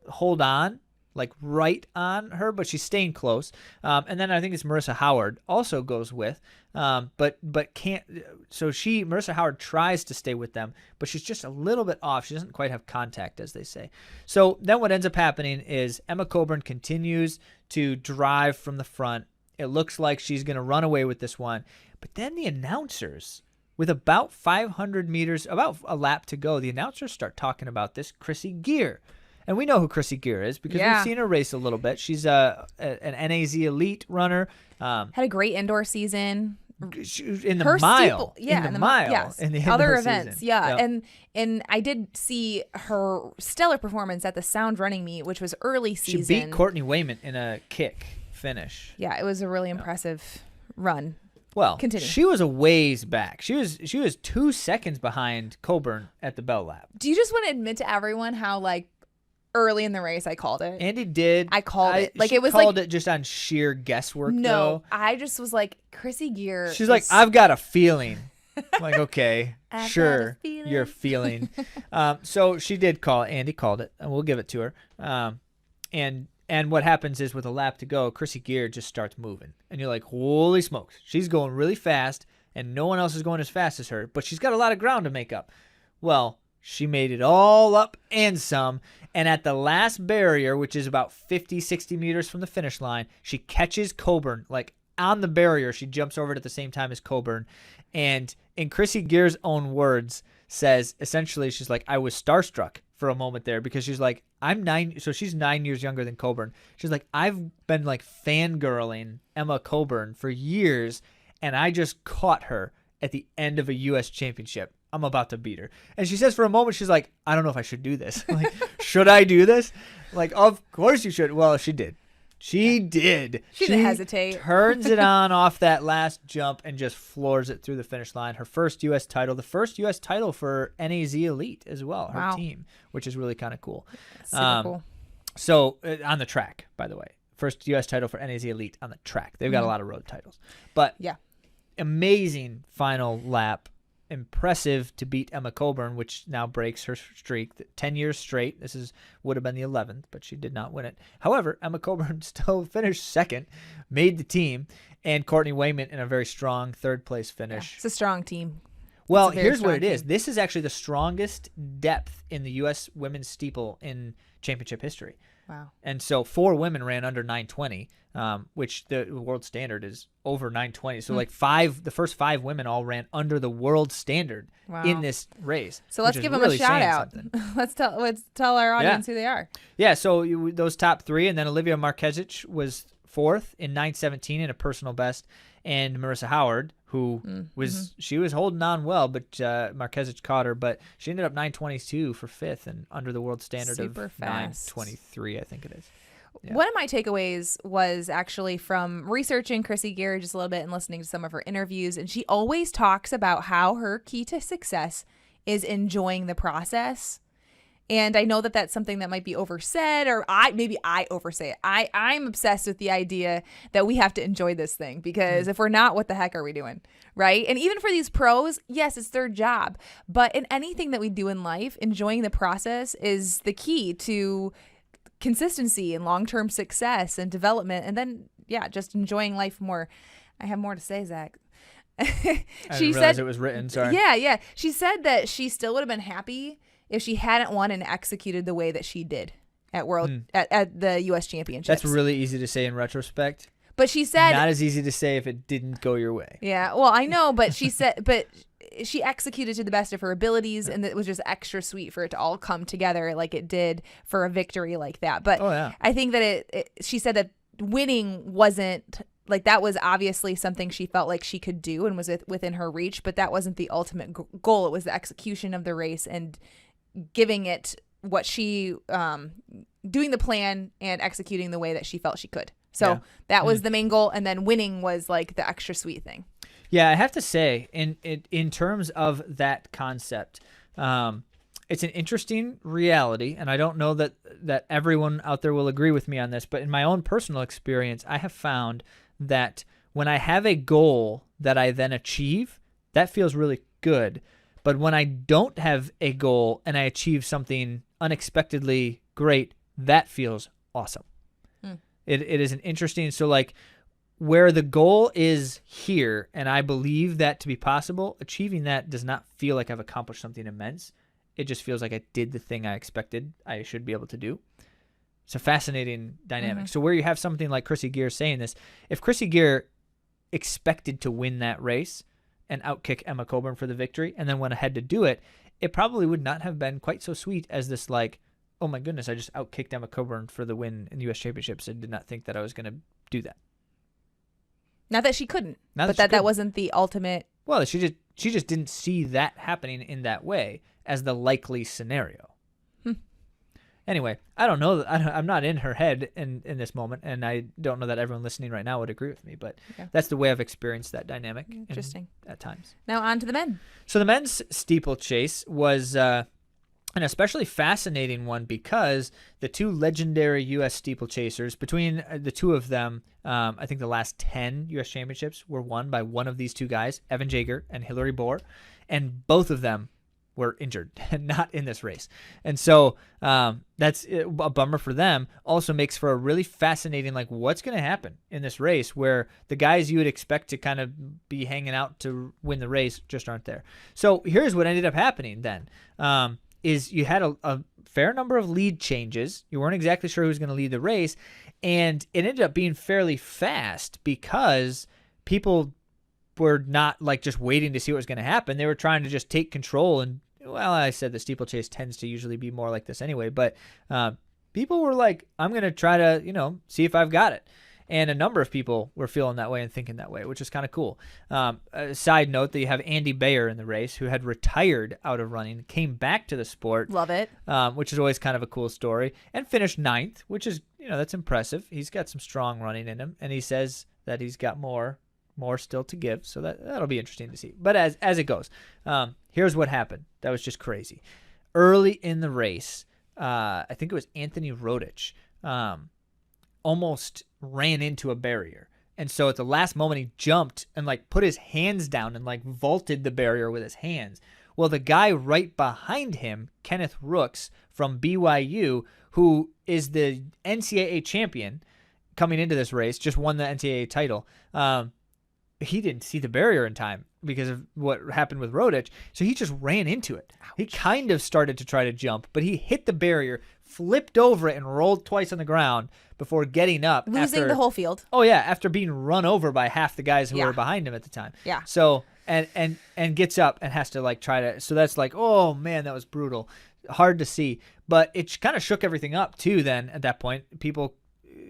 hold on, like right on her, but she's staying close. And then I think it's Marissa Howard also goes with, but can't. So Marissa Howard tries to stay with them, but she's just a little bit off. She doesn't quite have contact, as they say. So then what ends up happening is Emma Coburn continues to drive from the front. It looks like she's going to run away with this one. But then the announcers, with about 500 meters, about a lap to go, the announcers start talking about this Chrissy Gear. And we know who Chrissy Gear is, because we've seen her race a little bit. She's an NAZ elite runner. Had a great indoor season. In the mile. In the mile. Yes. In the other events. Season. Yeah. Yep. And I did see her stellar performance at the Sound Running meet, which was early season. She beat Courtney Wayment in a kick finish. Yeah, it was a really impressive run. Well, continue. She was a ways back. She was 2 seconds behind Coburn at the bell lap. Do you just want to admit to everyone how early in the race I called it? Andy did. I called it. She it was called it just on sheer guesswork. No, though. I just was like, Chrissy Gear. She's like, I've got a feeling. I'm like, okay, I've sure, got a feeling. you're feeling. So she did call it. Andy called it, and we'll give it to her. And what happens is, with a lap to go, Chrissy Gear just starts moving. And you're like, holy smokes. She's going really fast, and no one else is going as fast as her. But she's got a lot of ground to make up. Well, she made it all up and some. And at the last barrier, which is about 50, 60 meters from the finish line, she catches Coburn. Like, on the barrier, she jumps over it at the same time as Coburn. And in Chrissy Gear's own words, says, essentially, she's like, I was starstruck for a moment there, because she's like, so she's 9 years younger than Coburn. She's like, I've been like fangirling Emma Coburn for years, and I just caught her at the end of a U.S. championship. I'm about to beat her. And she says for a moment, she's like, I don't know if I should do this. Like, should I do this? Like, of course you should. Well, she did. She did. She didn't hesitate. Turns it on off that last jump and just floors it through the finish line. Her first U.S. title, the first U.S. title for NAZ Elite as well, her team, which is really kind of cool. Super cool. So on the track, by the way, first U.S. title for NAZ Elite on the track. They've got a lot of road titles. But amazing final lap. impressive to beat Emma Coburn, which now breaks her streak, 10 years straight. Would have been the 11th, but she did not win it. However, Emma Coburn still finished second, made the team, and Courtney Wayment in a very strong third-place finish. Yeah, it's a strong team. Well, here's what it is. This is actually the strongest depth in the U.S. women's steeple in championship history. Wow. And so 4 women ran under 920, which the world standard is over 920. So the first 5 women all ran under the world standard in this race. So let's give them a shout out. Let's tell our audience who they are. Yeah, so those top 3, and then Olivia Marquezich was 4th in 9:17 in a personal best, and Marissa Howard, who she was holding on well, but Marquezich caught her, but she ended up 9:22 for 5th and under the world standard of 9:23, I think it is. Yeah. One of my takeaways was actually from researching Chrissy Gear just a little bit and listening to some of her interviews, and she always talks about how her key to success is enjoying the process. And I know that that's something that might be oversaid, or maybe I oversay it. I'm obsessed with the idea that we have to enjoy this thing, because if we're not, what the heck are we doing, right? And even for these pros, yes, it's their job. But in anything that we do in life, enjoying the process is the key to consistency and long-term success and development. And then, just enjoying life more. I have more to say, Zach. I didn't realize it was written. Sorry. Yeah. She said that she still would have been happy if she hadn't won and executed the way that she did at at the U.S. Championships. That's really easy to say in retrospect. But she said not as easy to say if it didn't go your way. Yeah, well, I know, but she said, but she executed to the best of her abilities, and it was just extra sweet for it to all come together like it did for a victory like that. But I think that she said that winning wasn't like, that was obviously something she felt like she could do and was within her reach, but that wasn't the ultimate goal. It was the execution of the race and giving it what she doing the plan and executing the way that she felt she could. So that was the main goal, and then winning was like the extra sweet thing. Yeah, I have to say, in terms of that concept, it's an interesting reality, and I don't know that everyone out there will agree with me on this, but in my own personal experience, I have found that when I have a goal that I then achieve, that feels really good. But when I don't have a goal and I achieve something unexpectedly great, that feels awesome. It is an interesting, so like where the goal is here, and I believe that to be possible, achieving that does not feel like I've accomplished something immense. It just feels like I did the thing I expected I should be able to do. It's a fascinating dynamic. So where you have something like Chrissy Gear saying this, if Chrissy Gear expected to win that race and outkick Emma Coburn for the victory and then went ahead to do it, it probably would not have been quite so sweet as this, like, oh my goodness, I just outkicked Emma Coburn for the win in the U.S. Championships. I did not think that I was going to do that. Not that she couldn't, but that wasn't the ultimate. Well, she just didn't see that happening in that way as the likely scenario. Anyway, I don't know. I'm not in her head in this moment, and I don't know that everyone listening right now would agree with me, but that's the way I've experienced that dynamic. Interesting. At times. Now on to the men. So the men's steeplechase was an especially fascinating one because the two legendary U.S. steeplechasers, between the two of them, I think the last 10 U.S. championships were won by one of these two guys, Evan Jager and Hillary Bohr, and both of them were injured and not in this race. And so that's a bummer for them. Also makes for a really fascinating, like, what's going to happen in this race where the guys you would expect to kind of be hanging out to win the race just aren't there. So here's what ended up happening then. Is you had a fair number of lead changes. You weren't exactly sure who was going to lead the race, and it ended up being fairly fast because people were not like just waiting to see what was going to happen. They were trying to just take control, and well, I said the steeplechase tends to usually be more like this anyway, but people were like, I'm going to try to, see if I've got it. And a number of people were feeling that way and thinking that way, which is kind of cool. A side note that you have Andy Bayer in the race, who had retired out of running, came back to the sport. Love it. Which is always kind of a cool story, and finished 9th, which is, that's impressive. He's got some strong running in him, and he says that he's got more still to give, so that'll be interesting to see. But as it goes, here's what happened. That was just crazy. Early in the race, I think it was Anthony Rodich, almost ran into a barrier. And so at the last moment, he jumped and like put his hands down and like vaulted the barrier with his hands. Well, the guy right behind him, Kenneth Rooks from BYU, who is the NCAA champion coming into this race, just won the NCAA title. He didn't see the barrier in time because of what happened with Rodich. So he just ran into it. Ouch. He kind of started to try to jump, but he hit the barrier, flipped over it, and rolled twice on the ground before getting up. Losing the whole field. Oh, yeah, after being run over by half the guys who were behind him at the time. Yeah. So, and gets up and has to, like, try to – so that's like, oh, man, that was brutal. Hard to see. But it kind of shook everything up, too, then, at that point. People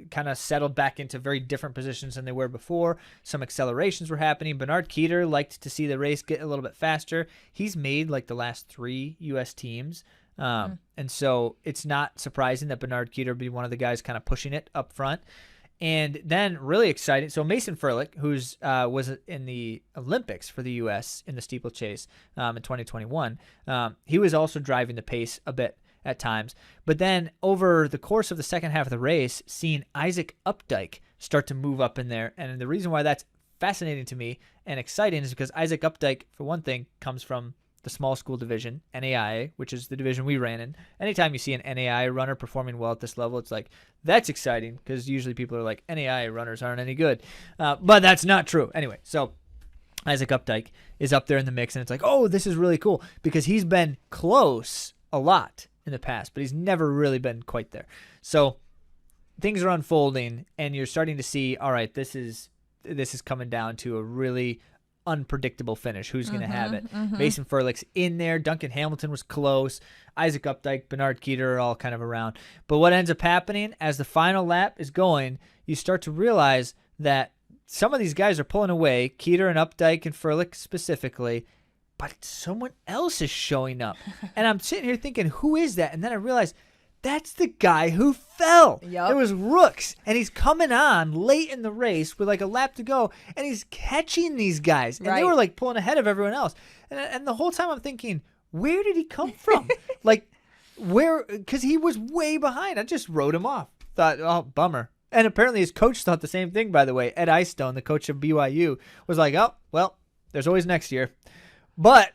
kind of settled back into very different positions than they were before. Some accelerations were happening. Bernard Keeter liked to see the race get a little bit faster. He's made, like, the last 3 U.S. teams. And so it's not surprising that Bernard Keeter would be one of the guys kind of pushing it up front. And then really exciting. So Mason Furlick, who's was in the Olympics for the U.S. in the steeplechase in 2021, he was also driving the pace a bit at times. But then over the course of the second half of the race, seeing Isaac Updike start to move up in there. And the reason why that's fascinating to me and exciting is because Isaac Updike, for one thing, comes from the small school division, NAIA, which is the division we ran in. Anytime you see an NAIA runner performing well at this level, it's like, that's exciting, because usually people are like, NAIA runners aren't any good. But that's not true. Anyway, so Isaac Updike is up there in the mix, and it's like, oh, this is really cool, because he's been close a lot in the past, but he's never really been quite there. So things are unfolding, and you're starting to see, all right, this is coming down to a really unpredictable finish. Who's going to have it? Mason Furlick's in there. Duncan Hamilton was close. Isaac Updike, Bernard Keeter are all kind of around. But what ends up happening as the final lap is going, you start to realize that some of these guys are pulling away, Keeter and Updike and Furlick specifically, but someone else is showing up. And I'm sitting here thinking, who is that? And then I realized that's the guy who fell. Yep. It was Rooks, and he's coming on late in the race with like a lap to go, and he's catching these guys, and they were like pulling ahead of everyone else. And the whole time I'm thinking, where did he come from? Like, where? Because he was way behind. I just wrote him off. Thought, oh, bummer. And apparently his coach thought the same thing, by the way. Ed Eyestone, the coach of BYU, was like, oh, well, there's always next year. But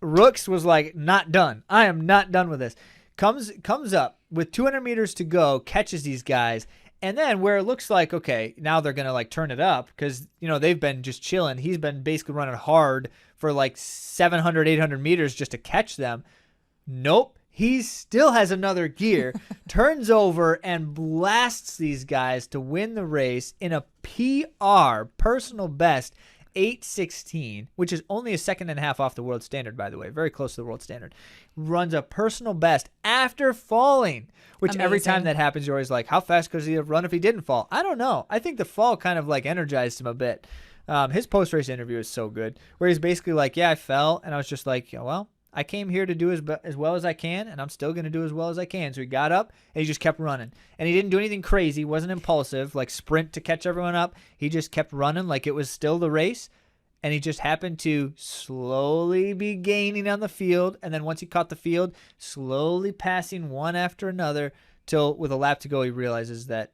Rooks was like, not done. I am not done with this. Comes up with 200 meters to go, catches these guys, and then where it looks like, okay, now they're going to like turn it up because, you know, they've been just chilling. He's been basically running hard for like 700, 800 meters just to catch them. Nope. He still has another gear, turns over and blasts these guys to win the race in a PR, personal best, 8:16, which is only a second and a half off the world standard, by the way. Very close to the world standard. Runs a personal best after falling, which Amazing. Every time that happens, you're always like, how fast could he have run if he didn't fall? I don't know. I think the fall kind of like energized him a bit. His post-race interview is so good, where he's basically like, yeah, I fell, and I was just like, yeah, well, I came here to do as well as I can, and I'm still going to do as well as I can. So he got up, and he just kept running. And he didn't do anything crazy. He wasn't impulsive, like sprint to catch everyone up. He just kept running like it was still the race, and he just happened to slowly be gaining on the field. And then once he caught the field, slowly passing one after another till with a lap to go, he realizes that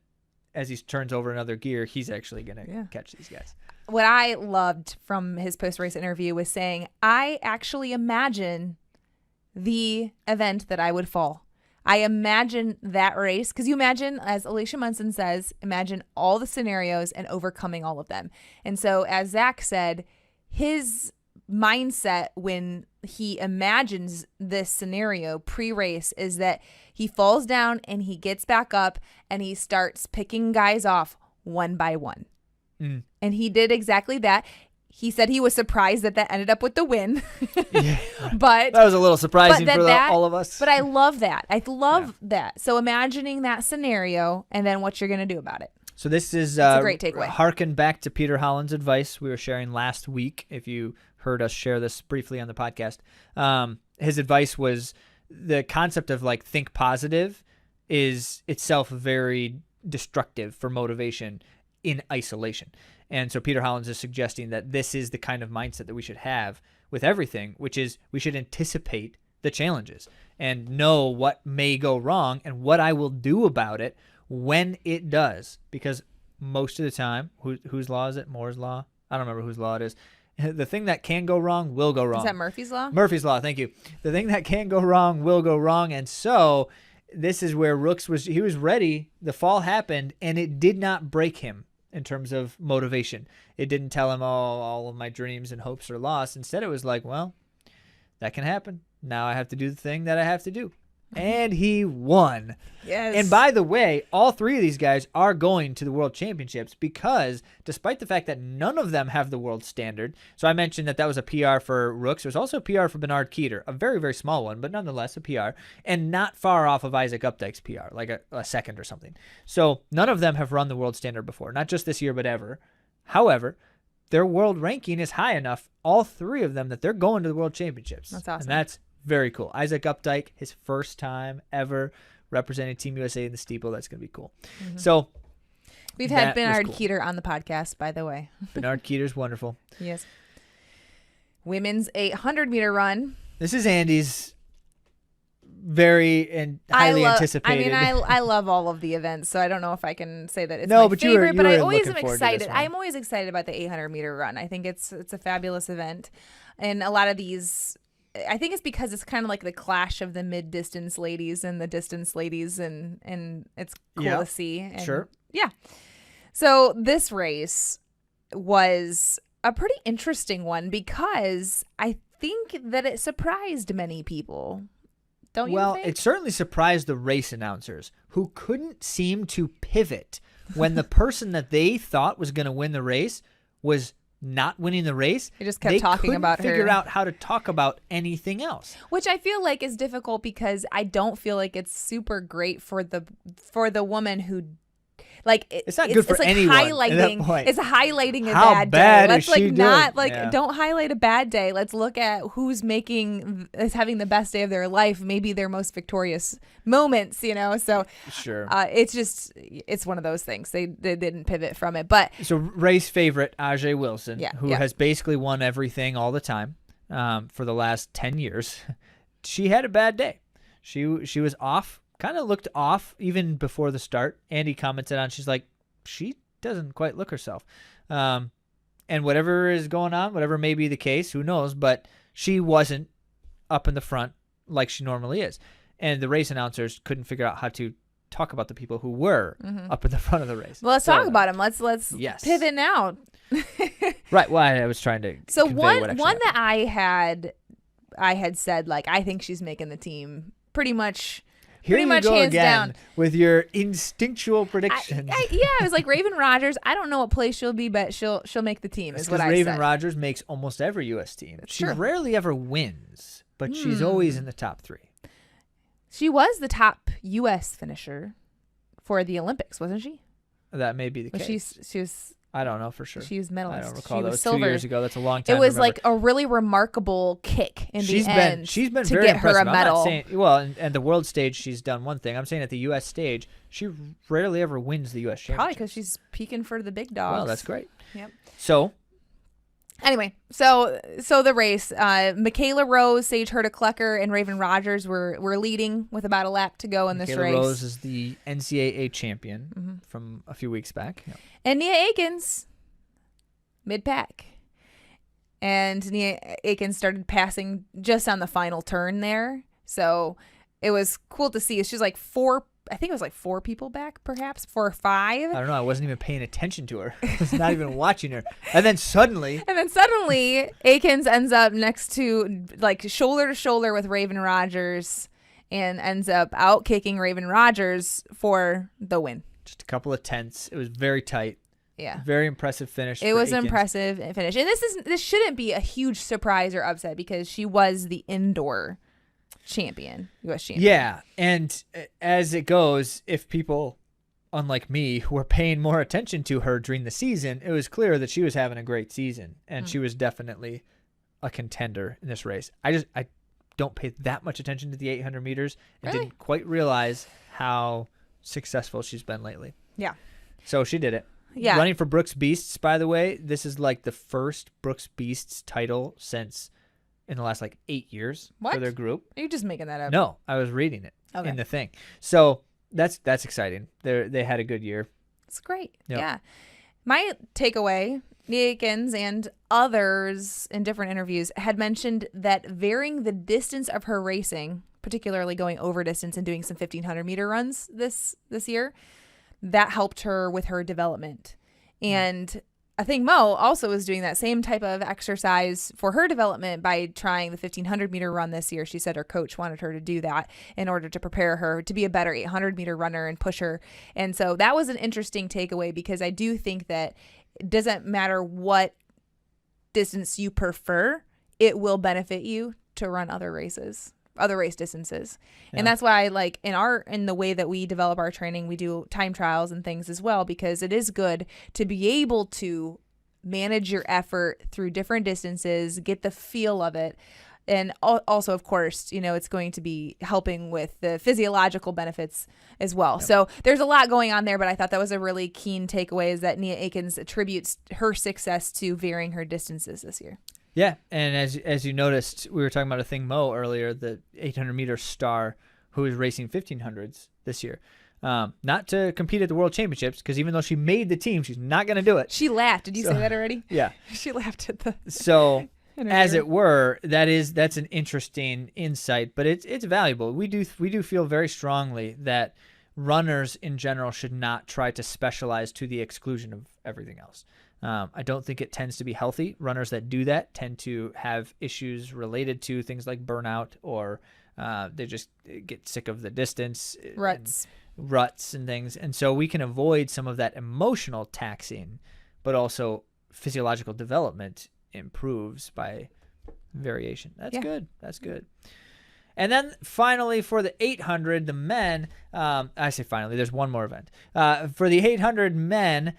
as he turns over another gear, he's actually going to catch these guys. What I loved from his post-race interview was saying, I actually imagine the event that I would fall. I imagine that race, because you imagine, as Alicia Munson says, imagine all the scenarios and overcoming all of them. And so, as Zach said, his mindset when he imagines this scenario pre-race is that he falls down and he gets back up and he starts picking guys off one by one. And he did exactly that. He said he was surprised that ended up with the win. Yeah. But that was a little surprising for all of us. But I love that. I love that. So imagining that scenario and then what you're going to do about it. So this is a great takeaway. Harken back to Peter Holland's advice we were sharing last week. If you heard us share this briefly on the podcast, his advice was the concept of like think positive is itself very destructive for motivation in isolation. And so Peter Hollins is suggesting that this is the kind of mindset that we should have with everything, which is we should anticipate the challenges and know what may go wrong and what I will do about it when it does. Because most of the time. Whose law is it? Moore's law? I don't remember whose law it is. The thing that can go wrong will go wrong. Is that Murphy's Law? Murphy's Law, thank you. The thing that can go wrong will go wrong. And so this is where Rooks was ready. The fall happened, and it did not break him in terms of motivation. It didn't tell him, oh, all of my dreams and hopes are lost. Instead, it was like, well, that can happen. Now I have to do the thing that I have to do. And he won. Yes. And by the way, all three of these guys are going to the World Championships because despite the fact that none of them have the world standard, so I mentioned that was a PR for Rooks. There's also a PR for Bernard Keeter, a very, very small one, but nonetheless a PR, and not far off of Isaac Updike's PR, like a second or something. So none of them have run the world standard before, not just this year, but ever. However, their world ranking is high enough, all three of them, that they're going to the World Championships. That's awesome. And that's very cool. Isaac Updike, his first time ever representing Team USA in the steeple. That's going to be cool. Mm-hmm. So we've had Bernard Keeter on the podcast, by the way. Bernard Keeter's wonderful. Yes. Women's 800-meter run. This is Andy's very and highly anticipated. I mean, I love all of the events, so I don't know if I can say that it's no, my but favorite, but I always am excited. excited. I'm always excited about the 800-meter run. I think it's a fabulous event. And a lot of these, I think it's because it's kind of like the clash of the mid-distance ladies and the distance ladies, and it's cool to see. And sure. Yeah. So this race was a pretty interesting one because I think that it surprised many people. Don't you think? Well, it certainly surprised the race announcers who couldn't seem to pivot when the person that they thought was going to win the race was not winning the race. They just kept talking about her. They couldn't figure out how to talk about anything else. Which I feel like is difficult because I don't feel like it's super great for the woman who, like, it's not good for like anyone highlighting, at that point. It's highlighting a How bad bad day. is Let's she like not doing? like don't highlight a bad day. Let's look at who's having the best day of their life, maybe their most victorious moments, you know. So sure. It's one of those things. They didn't pivot from it. But so race favorite Ajay Wilson, who has basically won everything all the time for the last 10 years. She had a bad day. She was off. Kind of looked off even before the start. Andy commented on, she's like, she doesn't quite look herself. And whatever is going on, whatever may be the case, who knows, but she wasn't up in the front like she normally is. And the race announcers couldn't figure out how to talk about the people who were up in the front of the race. Well, let's talk about them. Let's pivot now. Right. Well, I was trying to So one that I had said, like, I think she's making the team pretty much hands down with your instinctual predictions. I was like Raven Rogers. I don't know what place she'll be, but she'll make the team. Is what I said. Raven Rogers makes almost every U.S. team. She rarely ever wins, but she's always in the top 3. She was the top U.S. finisher for the Olympics, wasn't she? That may be the case. She was. I don't know for sure. She was medalist. I don't recall. She that was silver. 2 years ago. That's a long time. It was like a really remarkable kick in the end. She's been to very get impressive. her a medal. I'm not saying, and the world stage, she's done one thing. I'm saying at the U.S. stage, she rarely ever wins the U.S. championship. Probably because she's peaking for the big dogs. Well, that's great. Yep. So. Anyway, so the race, Michaela Rose, Sage Herta-Klecker, and Raven Rogers were leading with about a lap to go in this race. Michaela Rose is the NCAA champion from a few weeks back. Yep. And Nia Akins, mid-pack. And Nia Akins started passing just on the final turn there. So it was cool to see. She's like 4 people back, perhaps 4 or 5. I don't know. I wasn't even paying attention to her. I was not even watching her. And then suddenly, Akins ends up next to, like, shoulder to shoulder with Raven Rogers and ends up out kicking Raven Rogers for the win. Just a couple of tenths. It was very tight. Yeah. Very impressive finish. It was an impressive finish. And this shouldn't be a huge surprise or upset because she was the indoor champion, U.S. champion. Yeah, and as it goes, if people, unlike me, were paying more attention to her during the season, it was clear that she was having a great season, and she was definitely a contender in this race. I don't pay that much attention to the 800 meters and didn't quite realize how successful she's been lately. Yeah. So she did it. Yeah. Running for Brooks Beasts, by the way, this is like the first Brooks Beasts title since in the last 8 years for their group. Are you just making that up? No, I was reading it in the thing. So that's exciting. They had a good year. It's great. Yep. Yeah. My takeaway, Nia Akins and others in different interviews had mentioned that varying the distance of her racing, particularly going over distance and doing some 1,500 meter runs this year, that helped her with her development. And I think Mo also is doing that same type of exercise for her development by trying the 1,500 meter run this year. She said her coach wanted her to do that in order to prepare her to be a better 800 meter runner and push her. And so that was an interesting takeaway, because I do think that it doesn't matter what distance you prefer, it will benefit you to run other race distances. And that's why, like, in the way that we develop our training, we do time trials and things as well, because it is good to be able to manage your effort through different distances, get the feel of it. And also, of course, it's going to be helping with the physiological benefits as well. Yep. So there's a lot going on there, but I thought that was a really keen takeaway, is that Nia Akins attributes her success to varying her distances this year. Yeah, and as you noticed, we were talking about Athing Mu earlier, the 800-meter star who is racing 1,500s this year. Not to compete at the World Championships, because even though she made the team, she's not going to do it. She laughed. Did you say that already? Yeah. She laughed at the... So, as it were, that's an interesting insight, but it's valuable. We do feel very strongly that runners in general should not try to specialize to the exclusion of everything else. I don't think it tends to be healthy. Runners that do that tend to have issues related to things like burnout, or they just get sick of the distance. Ruts and things. And so we can avoid some of that emotional taxing, but also physiological development improves by variation. That's good. That's good. And then finally, for the 800, the men, I say finally, there's one more event. For the 800 men,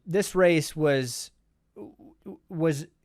this race was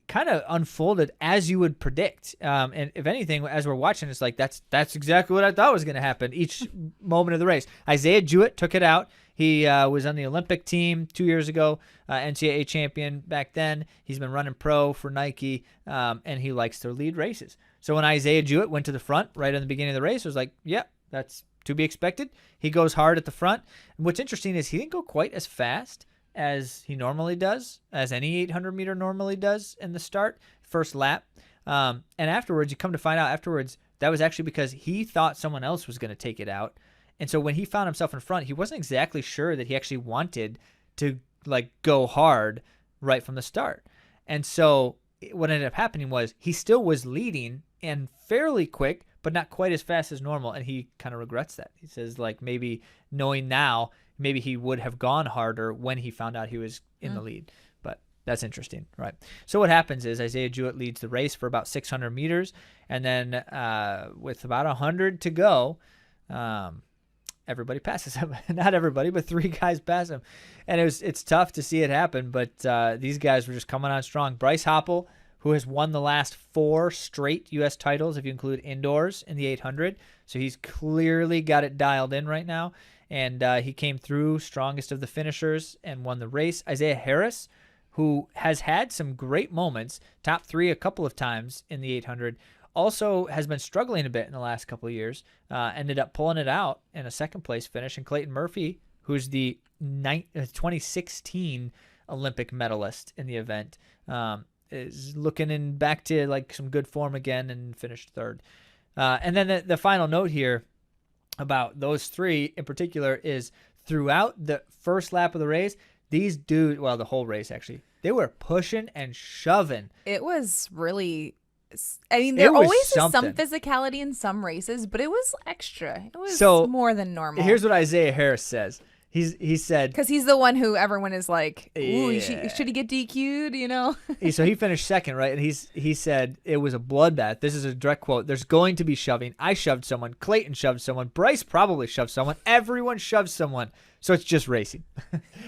kind of unfolded as you would predict. And if anything, as we're watching, it's like, that's exactly what I thought was going to happen each moment of the race. Isaiah Jewett took it out. He was on the Olympic team 2 years ago, NCAA champion back then. He's been running pro for Nike, and he likes to lead races. So when Isaiah Jewett went to the front right in the beginning of the race, it was like, yep, that's to be expected. He goes hard at the front. And what's interesting is he didn't go quite as fast as he normally does, as any 800 meter normally does in the start, first lap. And afterwards, you come to find out afterwards, that was actually because he thought someone else was going to take it out. And so when he found himself in front, he wasn't exactly sure that he actually wanted to go hard right from the start. And so what ended up happening was he still was leading and fairly quick, but not quite as fast as normal. And he kind of regrets that. He says, maybe knowing now, maybe he would have gone harder when he found out he was in the lead. But that's interesting, right? So what happens is Isaiah Jewett leads the race for about 600 meters. And then with about 100 to go, everybody passes him. Not everybody, but 3 guys pass him. And it's tough to see it happen, but these guys were just coming on strong. Bryce Hoppel, who has won the last 4 straight U.S. titles, if you include indoors, in the 800. So he's clearly got it dialed in right now. And he came through strongest of the finishers and won the race. Isaiah Harris, who has had some great moments, top 3 a couple of times in the 800, also has been struggling a bit in the last couple of years, ended up pulling it out in a second-place finish. And Clayton Murphy, who's the 2016 Olympic medalist in the event, is looking back to some good form again and finished 3rd. And then the final note here about those 3 in particular is throughout the first lap of the race, these dudes, well, the whole race actually, they were pushing and shoving. It was really... there always is some physicality in some races, but it was extra. It was more than normal. Here's what Isaiah Harris says. He said... Because he's the one who everyone is like, ooh, yeah. should he get DQ'd, So he finished 2nd, right? And he said it was a bloodbath. This is a direct quote. There's going to be shoving. I shoved someone. Clayton shoved someone. Bryce probably shoved someone. Everyone shoved someone. So it's just racing.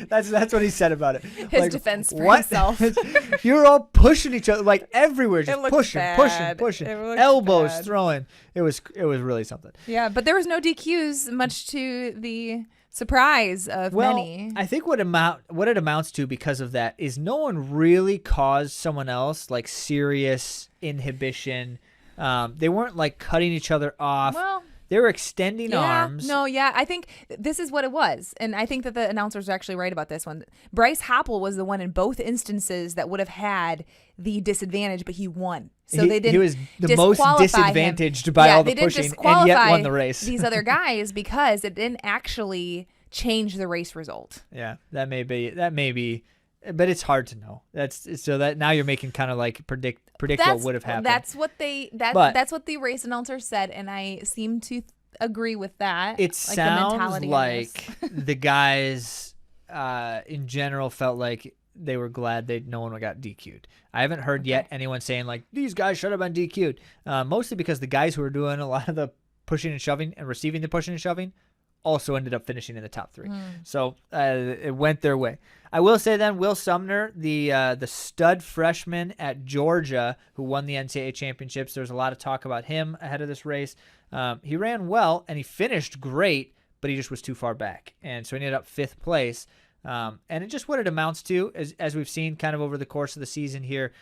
That's what he said about it. His defense for himself. You're all pushing each other everywhere, just pushing. Elbows throwing. It was really something. Yeah, but there was no DQs, much to the surprise of many. I think what it amounts to because of that is no one really caused someone else serious inhibition. They weren't cutting each other off. Well, They were extending arms. No, yeah. I think this is what it was. And I think that the announcers are actually right about this one. Bryce Hoppel was the one in both instances that would have had the disadvantage, but he won. So they didn't. He was the most disadvantaged by all the pushing, and yet won the race. These other guys because it didn't actually change the race result. Yeah, that may be, but it's hard to know. So that now you're making kind of like predict what would have happened. That's what that's what the race announcer said, and I seem to agree with that. It sounds like the guys in general felt like they were glad no one got DQ'd. I haven't heard yet anyone saying like these guys should have been DQ'd. Mostly because the guys who were doing a lot of the pushing and shoving and receiving the pushing and shoving also ended up finishing in the top 3. So it went their way. I will say then, Will Sumner, the stud freshman at Georgia who won the NCAA championships, there's a lot of talk about him ahead of this race. He ran well and he finished great, but he just was too far back. And so he ended up 5th place. And it just what it amounts to, as we've seen kind of over the course of the season here.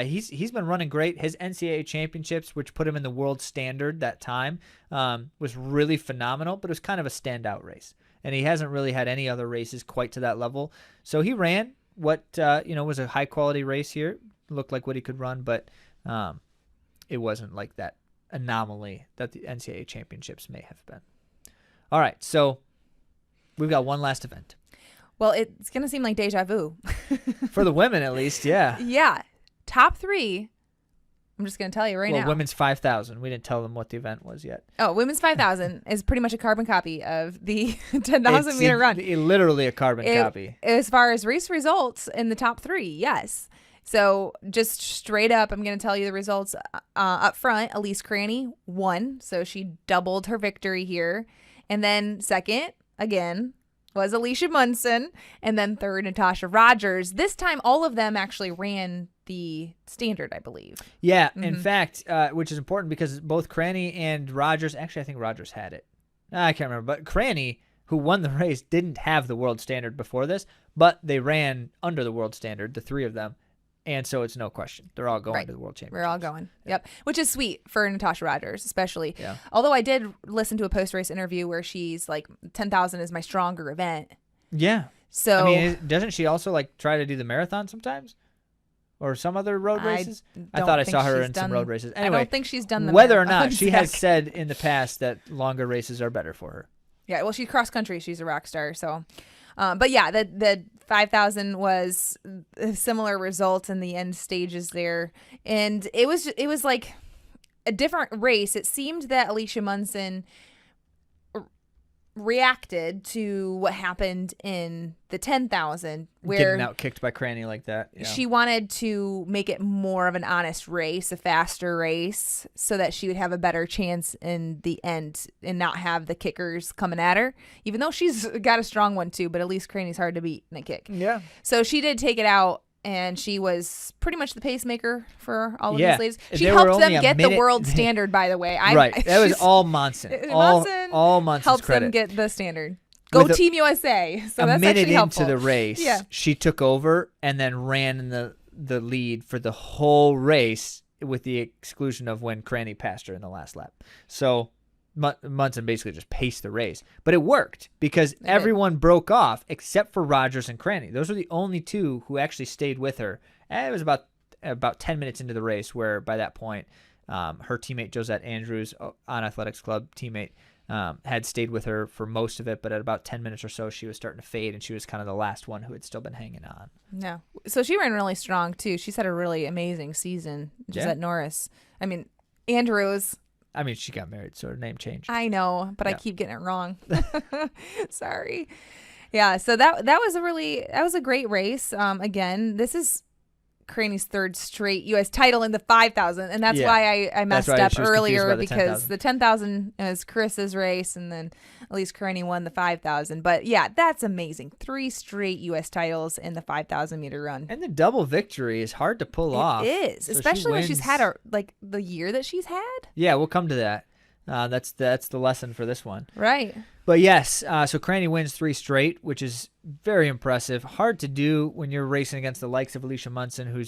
He's been running great. His NCAA championships, which put him in the world standard that time, was really phenomenal, but it was kind of a standout race. And he hasn't really had any other races quite to that level. So he ran what was a high quality race here. Looked like what he could run, but it wasn't like that anomaly that the NCAA championships may have been. All right, so we've got one last event. Well, it's going to seem like deja vu. For the women, at least, yeah. Yeah. Top 3. I'm just going to tell you right now. Well, women's 5,000. We didn't tell them what the event was yet. Oh, women's 5,000 is pretty much a carbon copy of the 10,000 meter run. Literally a carbon copy. As far as race results in the top 3, yes. So just straight up, I'm going to tell you the results up front. Elise Cranny won, so she doubled her victory here. And then second, again, was Alicia Munson, and then third, Natasha Rogers. This time, all of them actually ran the standard, I believe. Yeah, in fact, which is important because both Cranny and Rogers, actually, I think Rogers had it. I can't remember, but Cranny, who won the race, didn't have the world standard before this, but they ran under the world standard, the 3 of them. And so it's no question. They're all going to the World Championship. We're all going. Yep. Which is sweet for Natasha Rogers, especially. Yeah. Although I did listen to a post-race interview where she's like, 10,000 is my stronger event. Yeah. So, I mean, doesn't she also like try to do the marathon sometimes? Or some other road races? I thought I saw her in some road races. Anyway, I don't think she's done the whether or not, she has said in the past that longer races are better for her. Yeah, well, she's cross country. She's a rock star. So, but yeah, the 5,000 was a similar result in the end stages there, and it was like a different race. It seemed that Alicia Munson reacted to what happened in the 10,000, where getting outkicked by Cranny like that. Yeah. She wanted to make it more of an honest race, a faster race, so that she would have a better chance in the end and not have the kickers coming at her, even though she's got a strong one too, but at least Cranny's hard to beat in a kick. Yeah. So she did take it out, and she was pretty much the pacemaker for all of these ladies. She they helped them get the world standard, by the way. Right. That was all Munson. All Munson's helped credit. Them get the standard. Go Team USA. So that's actually helpful. A minute into the race, she took over and then ran in the lead for the whole race, with the exclusion of when Cranny passed her in the last lap. So Munson basically just paced the race. But it worked because everyone broke off except for Rogers and Cranny. Those were the only 2 who actually stayed with her. And it was about 10 minutes into the race where by that point her teammate Josette Andrews, on Athletics Club teammate, had stayed with her for most of it, but at about 10 minutes or so, she was starting to fade, and she was kind of the last one who had still been hanging on. No. So she ran really strong, too. She's had a really amazing season, Josette Norris. I mean, Andrews. I mean, she got married, so her name changed. I know, but I keep getting it wrong. Sorry. Yeah, so that was a great race. Again, this is Cranny's 3rd straight U.S. title in the 5,000, and that's why I messed up earlier, because the 10,000 is Chris's race, and then at least Cranny won the 5,000. But yeah, that's amazing. 3 straight U.S. titles in the 5,000 meter run, and the double victory is hard to pull off. It is, so especially when she's had the year that she's had. Yeah, we'll come to that. That's the lesson for this one, right? But yes, so Cranny wins 3 straight, which is very impressive. Hard to do when you're racing against the likes of Alicia Munson,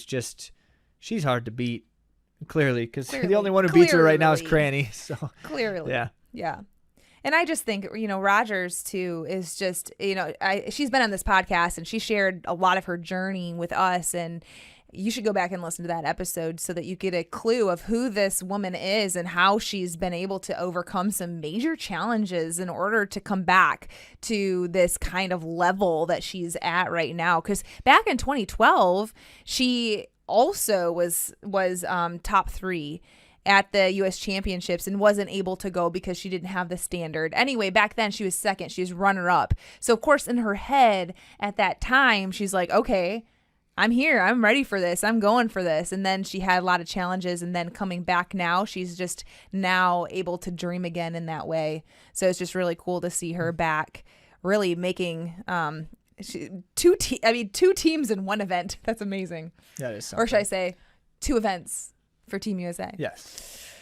she's hard to beat, clearly, because the only one who beats her right now is Cranny. So clearly, yeah. Yeah. And I just think, Rogers too is just, she's been on this podcast and she shared a lot of her journey with us, and you should go back and listen to that episode so that you get a clue of who this woman is and how she's been able to overcome some major challenges in order to come back to this kind of level that she's at right now. Because back in 2012, she also was top 3 at the U.S. Championships and wasn't able to go because she didn't have the standard. Anyway, back then she was second. She was runner-up. So, of course, in her head at that time, she's like, okay, I'm here. I'm ready for this. I'm going for this. And then she had a lot of challenges, and then coming back now, she's just now able to dream again in that way. So it's just really cool to see her back really making two teams in one event. That's amazing. That is something. Or should I say 2 events for Team USA. Yes.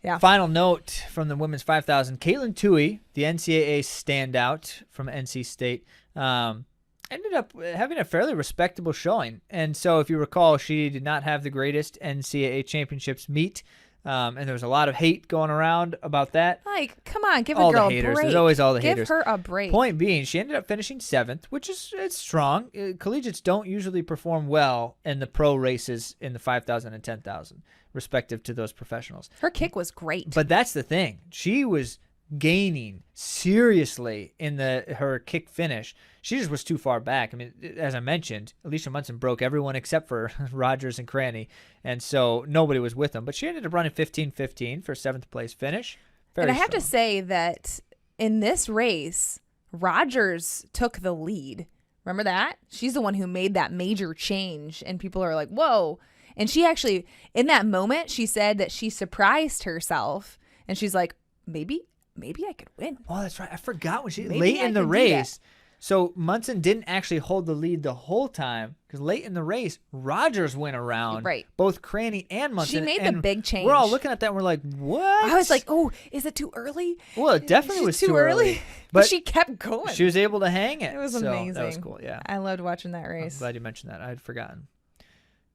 Yeah. Final note from the women's 5,000. Caitlin Toohey, the NCAA standout from NC State, ended up having a fairly respectable showing. And so if you recall, she did not have the greatest NCAA championships meet. And there was a lot of hate going around about that. Like, come on, give all a girl the haters. a break. There's always all the give haters. Give her a break. Point being, she ended up finishing 7th, which is it's strong. Collegiates don't usually perform well in the pro races in the 5,000 and 10,000, respective to those professionals. Her kick was great. But that's the thing. She was gaining seriously in her kick finish. She just was too far back. I mean, as I mentioned, Alicia Munson broke everyone except for Rogers and Cranny, and so nobody was with them. But she ended up running 15:15 for 7th place finish. And I have to say that in this race, Rogers took the lead. Remember that? She's the one who made that major change, and people are like, whoa. And she actually, in that moment, she said that she surprised herself, and she's like, maybe I could win. Oh, that's right. I forgot when Maybe late I in the could do race. So Munson didn't actually hold the lead the whole time because late in the race, Rogers went around. Right. Both Cranny and Munson. She made the big change. We're all looking at that and we're like, what? I was like, oh, is it too early? Well, it definitely was too early. But she kept going. She was able to hang it. It was so amazing. That was cool, yeah. I loved watching that race. I'm glad you mentioned that. I had forgotten.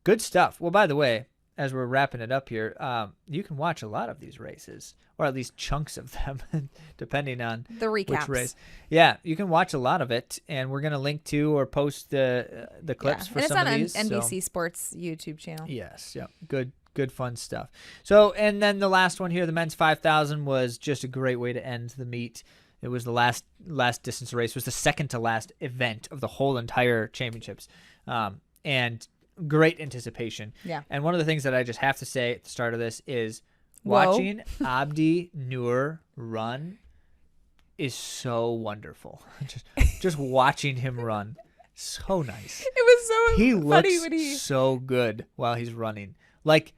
Good stuff. Well, by the way, as we're wrapping it up here, you can watch a lot of these races, or at least chunks of them, depending on the recaps. Which race. Yeah, you can watch a lot of it, and we're going to link to or post the clips for some of these. And it's on NBC Sports YouTube channel. Yes, yeah, good fun stuff. So, and then the last one here, the men's 5,000, was just a great way to end the meet. It was the last distance race. It was the second to last event of the whole entire championships, and great anticipation. Yeah. And one of the things that I just have to say at the start of this is watching Abdi Nur run is so wonderful. just watching him run, so nice. It was so he funny looks when he so good while he's running. Like,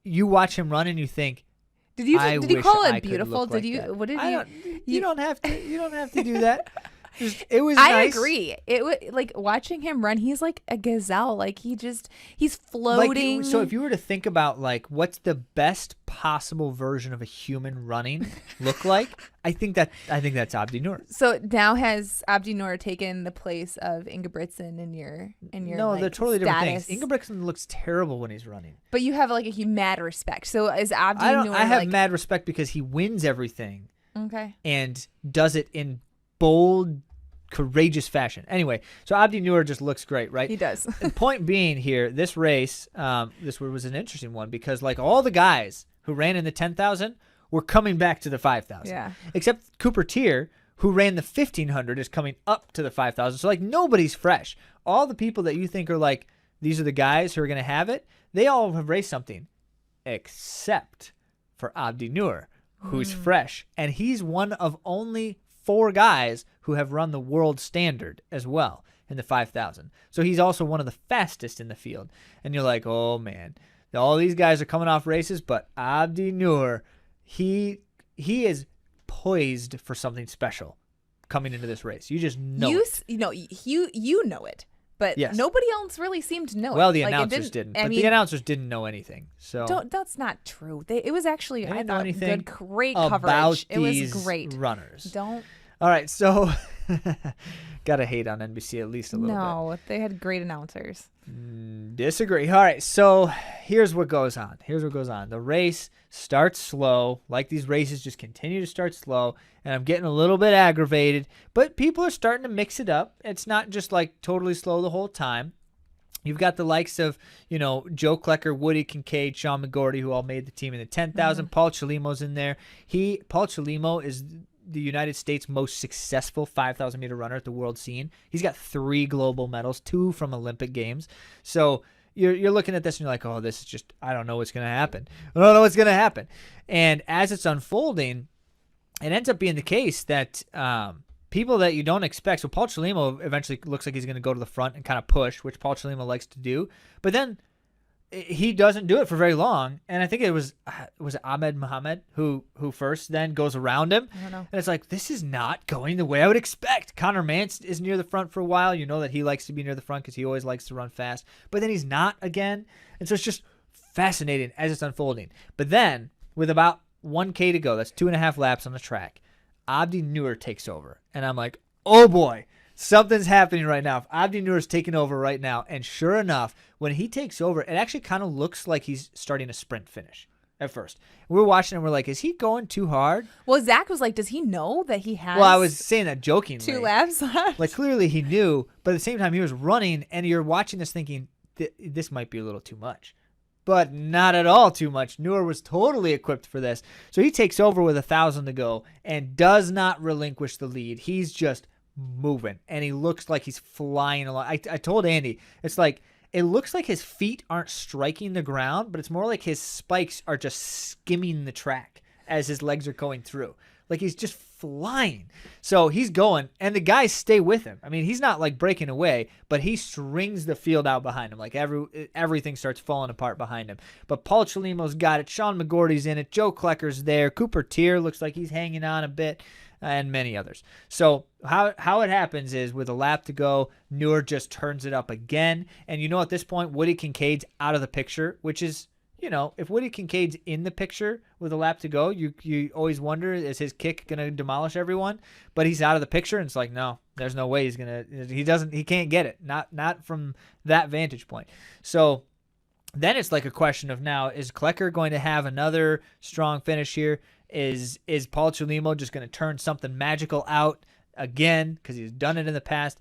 you watch him run and you think, did you call it I beautiful? Did like you? That. What did you don't have to do that. It was I nice. agree. It was like watching him run. He's like a gazelle. Like he's floating. Like, so if you were to think about like what's the best possible version of a human running look like, I think that's Abdi Nur. So now has Abdi Nur taken the place of Ingebrigtsen in your No, like, they're totally status? different things. Ingebrigtsen looks terrible when he's running. But you have like a mad respect. So is Abdi Nur? I have mad respect because he wins everything. Okay. And does it in bold, courageous fashion. Anyway, so Abdi Nur just looks great, right? He does. The point being here, this race, this was an interesting one because like all the guys who ran in the 10,000 were coming back to the 5,000. Yeah. Except Cooper Tier, who ran the 1,500, is coming up to the 5,000. So like nobody's fresh. All the people that you think are like, these are the guys who are going to have it, they all have raced something except for Abdi Nur, who's fresh. And he's one of only 4 guys who have run the world standard as well in the 5,000. So he's also one of the fastest in the field. And you're like, oh man, all these guys are coming off races, but Abdi Nur, he is poised for something special coming into this race. You just know it. You know it. But yes. Nobody else really seemed to know it. Well, the announcers didn't. But the announcers didn't know anything. So that's not true. It was actually, I thought, great coverage. It was great. runners. All right, so gotta hate on NBC at least a little bit. No, they had great announcers. Disagree. All right, so here's what goes on. The race starts slow. Like these races just continue to start slow, and I'm getting a little bit aggravated, but people are starting to mix it up. It's not just like totally slow the whole time. You've got the likes of, Joe Klecker, Woody Kincaid, Sean McGorty, who all made the team in the 10,000. Paul Chelimo's in there. Paul Chelimo is the United States' most successful 5,000-meter runner at the world scene. He's got 3 global medals, 2 from Olympic Games. So you're looking at this and you're like, oh, this is just, I don't know what's going to happen. I don't know what's going to happen. And as it's unfolding, it ends up being the case that people that you don't expect. So Paul Chelimo eventually looks like he's going to go to the front and kind of push, which Paul Chelimo likes to do. But then he doesn't do it for very long, and I think it was Ahmed Mohamed who first then goes around him. I don't know. And it's like, this is not going the way I would expect. Connor Mance is near the front for a while. You know that he likes to be near the front because he always likes to run fast, but then he's not again. And so it's just fascinating as it's unfolding. But then with about 1K to go, that's 2.5 laps on the track, Abdi Nur takes over, and I'm like, oh boy, something's happening right now. If Abdi Nur is taking over right now, and sure enough, when he takes over, it actually kind of looks like he's starting a sprint finish at first. We're watching and we're like, is he going too hard? Well, Zach was like, does he know that he has? Well, I was saying that jokingly. 2 laps left. Like clearly he knew, but at the same time he was running, and you're watching this thinking, this might be a little too much. But not at all too much. Noor was totally equipped for this. So he takes over with 1,000 to go and does not relinquish the lead. He's just moving, and he looks like he's flying along. I told Andy, it's like, it looks like his feet aren't striking the ground, but it's more like his spikes are just skimming the track as his legs are going through. Like he's just flying. So he's going, and the guys stay with him. I mean, he's not like breaking away, but he strings the field out behind him. Like everything starts falling apart behind him. But Paul Chelimo's got it. Sean McGorty's in it. Joe Klecker's there. Cooper Tier looks like he's hanging on a bit, and many others. So how it happens is with a lap to go, Noor just turns it up again. And at this point, Woody Kincaid's out of the picture, which is, if Woody Kincaid's in the picture with a lap to go, you always wonder, is his kick going to demolish everyone? But he's out of the picture, and it's like, no, there's no way he can't get it. Not from that vantage point. So then it's like a question of now, is Klecker going to have another strong finish here? Is Paul Chelimo just going to turn something magical out again because he's done it in the past?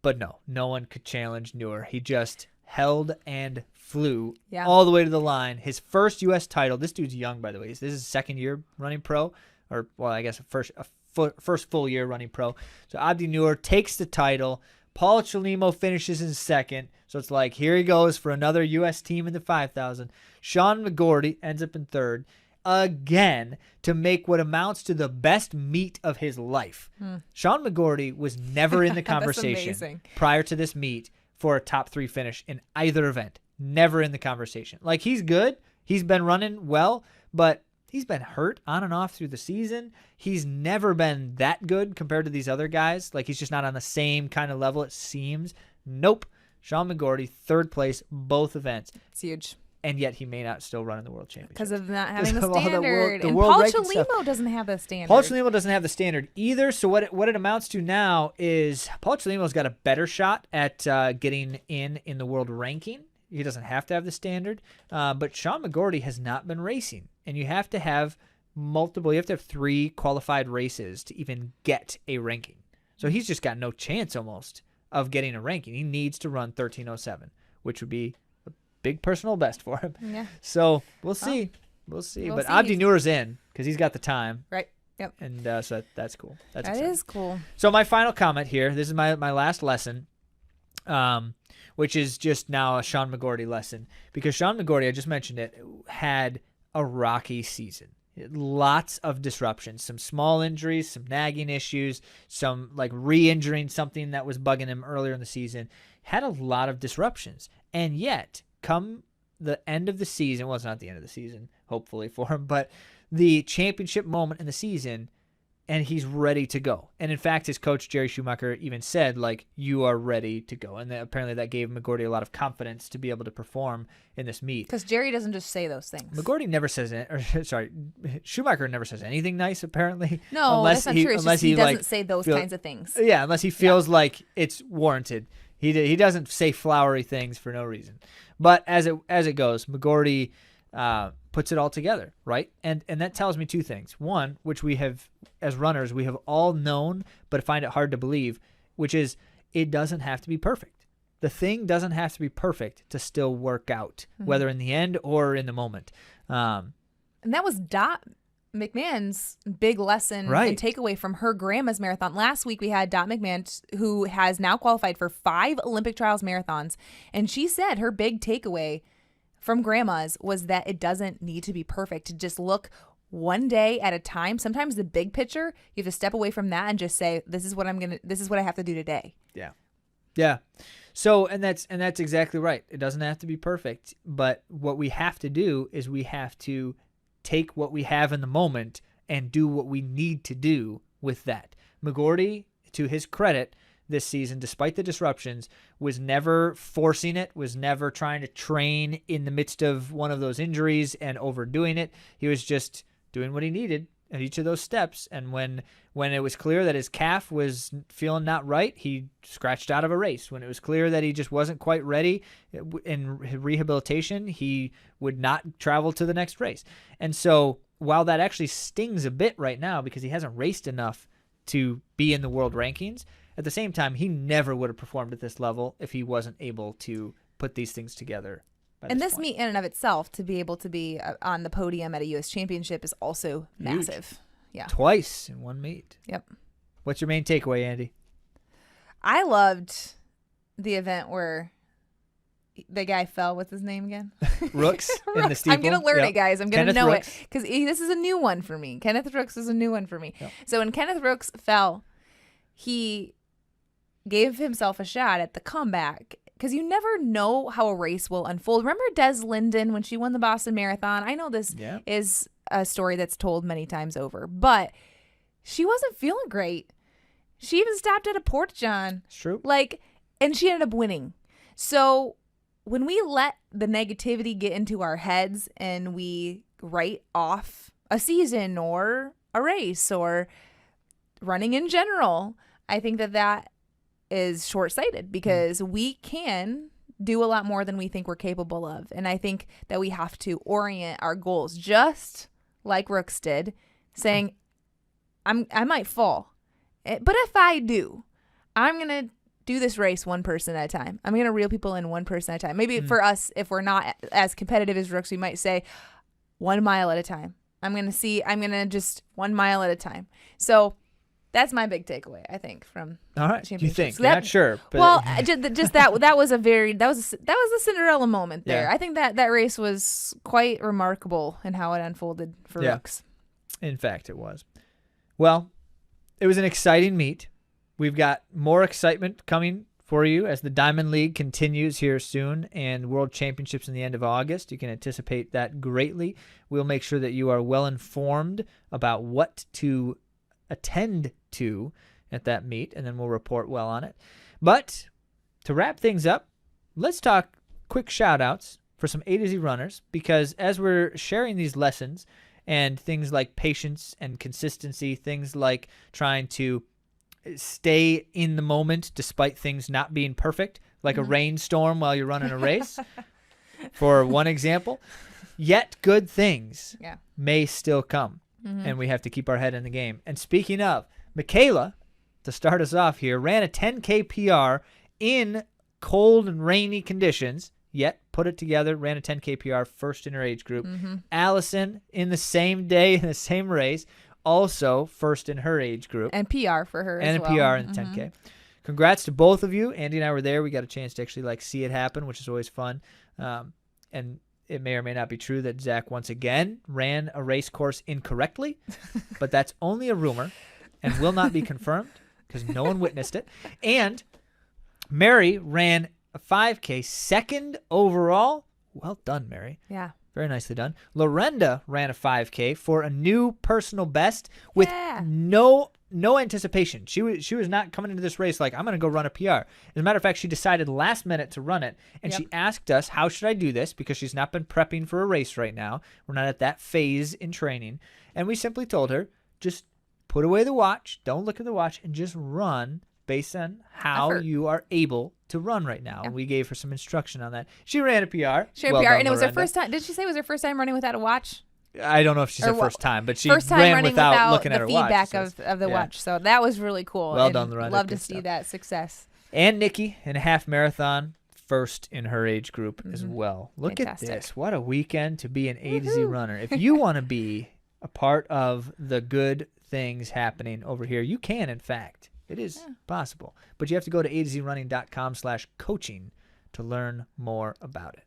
But no one could challenge Noor. He just held and flew all the way to the line. His first U.S. title. This dude's young, by the way. This is his second year running pro, or well, I guess first full year running pro. So Abdi Nur takes the title. Paul Chelimo finishes in second. So it's like, here he goes for another U.S. team in the 5,000. Sean McGorty ends up in third again to make what amounts to the best meet of his life. Sean McGorty was never in the conversation prior to this meet for a top 3 finish in either event. Never in the conversation. Like, he's good. He's been running well, but he's been hurt on and off through the season. He's never been that good compared to these other guys. Like, he's just not on the same kind of level, it seems. Nope. Sean McGorty, third place, both events. It's huge. And yet he may not still run in the World Championship. Because of not having the standard. The and world Paul Chelimo doesn't have the standard. Paul Chelimo doesn't have the standard either. So what it amounts to now is Paul Chelimo's got a better shot at getting in the world ranking. He doesn't have to have the standard. But Sean McGorty has not been racing. And you have to have you have to have 3 qualified races to even get a ranking. So he's just got no chance almost of getting a ranking. He needs to run 13:07, which would be big personal best for him. Yeah. So we'll see. We'll see. But Abdi Noor's in because he's got the time. Right. Yep. And so that's cool. That is cool. So my final comment here, this is my last lesson, which is just now a Sean McGorty lesson. Because Sean McGorty, I just mentioned it, had a rocky season. Lots of disruptions, some small injuries, some nagging issues, some like re-injuring something that was bugging him earlier in the season. Had a lot of disruptions. And yet, come the end of the season, well, it's not the end of the season, hopefully for him, but the championship moment in the season, and he's ready to go. And in fact, his coach, Jerry Schumacher, even said, like, you are ready to go. And apparently that gave McGorty a lot of confidence to be able to perform in this meet. Because Jerry doesn't just say those things. McGorty never says it, or sorry, Schumacher never says anything nice, apparently. No, that's not true. It's just he doesn't say those kinds of things. Yeah, unless he feels like it's warranted. He doesn't say flowery things for no reason. But as it goes, McGorty puts it all together, right? And that tells me two things. One, which we have, as runners, we have all known, but find it hard to believe, which is it doesn't have to be perfect. The thing doesn't have to be perfect to still work out, whether in the end or in the moment. And that was Dot McMahon's big lesson and takeaway from her grandma's marathon. Last week we had Dot McMahon, who has now qualified for 5 Olympic trials marathons. And she said her big takeaway from grandma's was that it doesn't need to be perfect, to just look one day at a time. Sometimes the big picture, you have to step away from that and just say, this is what I have to do today. Yeah. Yeah. So, and that's exactly right. It doesn't have to be perfect, but what we have to do is we have to take what we have in the moment and do what we need to do with that. McGorty, to his credit, this season, despite the disruptions, was never forcing it, was never trying to train in the midst of one of those injuries and overdoing it. He was just doing what he needed at each of those steps. And when it was clear that his calf was feeling not right, he scratched out of a race. When it was clear that he just wasn't quite ready in rehabilitation, he would not travel to the next race. And so while that actually stings a bit right now because he hasn't raced enough to be in the world rankings, at the same time, he never would have performed at this level if he wasn't able to put these things together. And this meet in and of itself, to be able to be on the podium at a U.S. championship, is also massive. Huge. Yeah. Twice in one meet. Yep. What's your main takeaway, Andy? I loved the event where the guy fell. What's his name again? Rooks in the steeple. I'm going to learn it, guys. I'm going to know Rooks. It because this is a new one for me. Kenneth Rooks is a new one for me. Yep. So when Kenneth Rooks fell, he gave himself a shot at the comeback, because you never know how a race will unfold. Remember Des Linden when she won the Boston Marathon? I know this is a story that's told many times over, but she wasn't feeling great. She even stopped at a porta-john. It's true. And she ended up winning. So when we let the negativity get into our heads and we write off a season or a race or running in general, I think that is short-sighted, because we can do a lot more than we think we're capable of. And I think that we have to orient our goals just like Rooks did, saying, I might fall, but if I do, I'm going to do this race one person at a time. I'm going to reel people in one person at a time. Maybe for us, if we're not as competitive as Rooks, we might say 1 mile at a time. I'm going to just 1 mile at a time. So that's my big takeaway, I think, from you think? So not sure. But well, just that was a Cinderella moment there. Yeah. I think that race was quite remarkable in how it unfolded for Rooks. In fact, it was. Well, it was an exciting meet. We've got more excitement coming for you as the Diamond League continues here soon, and World Championships in the end of August. You can anticipate that greatly. We'll make sure that you are well informed about what to attend to at that meet, and then we'll report well on it. But to wrap things up, let's talk quick shout outs for some A to Z runners, because as we're sharing these lessons and things like patience and consistency, things like trying to stay in the moment despite things not being perfect, like a rainstorm while you're running a race, for one example, yet good things may still come. And we have to keep our head in the game. And speaking of, Michaela, to start us off here, ran a 10K PR in cold and rainy conditions, yet put it together, ran a 10K PR, first in her age group. Allison, in the same day, in the same race, also first in her age group. And PR for her as well. And a PR in the 10K. Congrats to both of you. Andy and I were there. We got a chance to actually see it happen, which is always fun. And it may or may not be true that Zach once again ran a race course incorrectly, but that's only a rumor and will not be confirmed because no one witnessed it. And Mary ran a 5K second overall. Well done, Mary. Yeah. Very nicely done. Lorenda ran a 5K for a new personal best with no anticipation. She was not coming into this race like, I'm going to go run a PR. As a matter of fact, she decided last minute to run it, and she asked us, how should I do this? Because she's not been prepping for a race right now. We're not at that phase in training. And we simply told her, just put away the watch, don't look at the watch, and just run based on how you are able to run right now. And we gave her some instruction on that. She ran a PR. She ran a PR, and it was her first time. Did she say it was her first time running without a watch? I don't know if she said first time, but she ran without looking at her watch. First time feedback of the watch. So that was really cool. Well done, Lorenda. Love to see that success. And Nikki in a half marathon, first in her age group as well. Look at this. What a weekend to be an A to Z runner. If you want to be a part of the good things happening over here, you can, in fact. It is possible. But you have to go to atozrunning.com/coaching to learn more about it.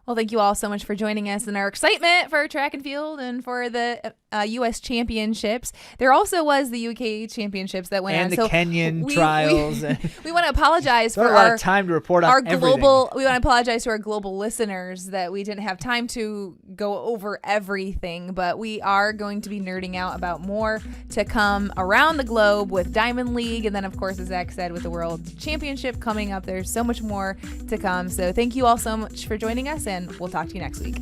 Well, thank you all so much for joining us in our excitement for track and field and for the U.S. championships. There also was the UK championships that went on. And the Kenyan trials. We want to apologize for a lot of time to report on global. We want to apologize to our global listeners that we didn't have time to go over everything, but we are going to be nerding out about more to come around the globe with Diamond League, and then of course, as Zach said, with the World Championship coming up. There's so much more to come. So thank you all so much for joining us, and we'll talk to you next week.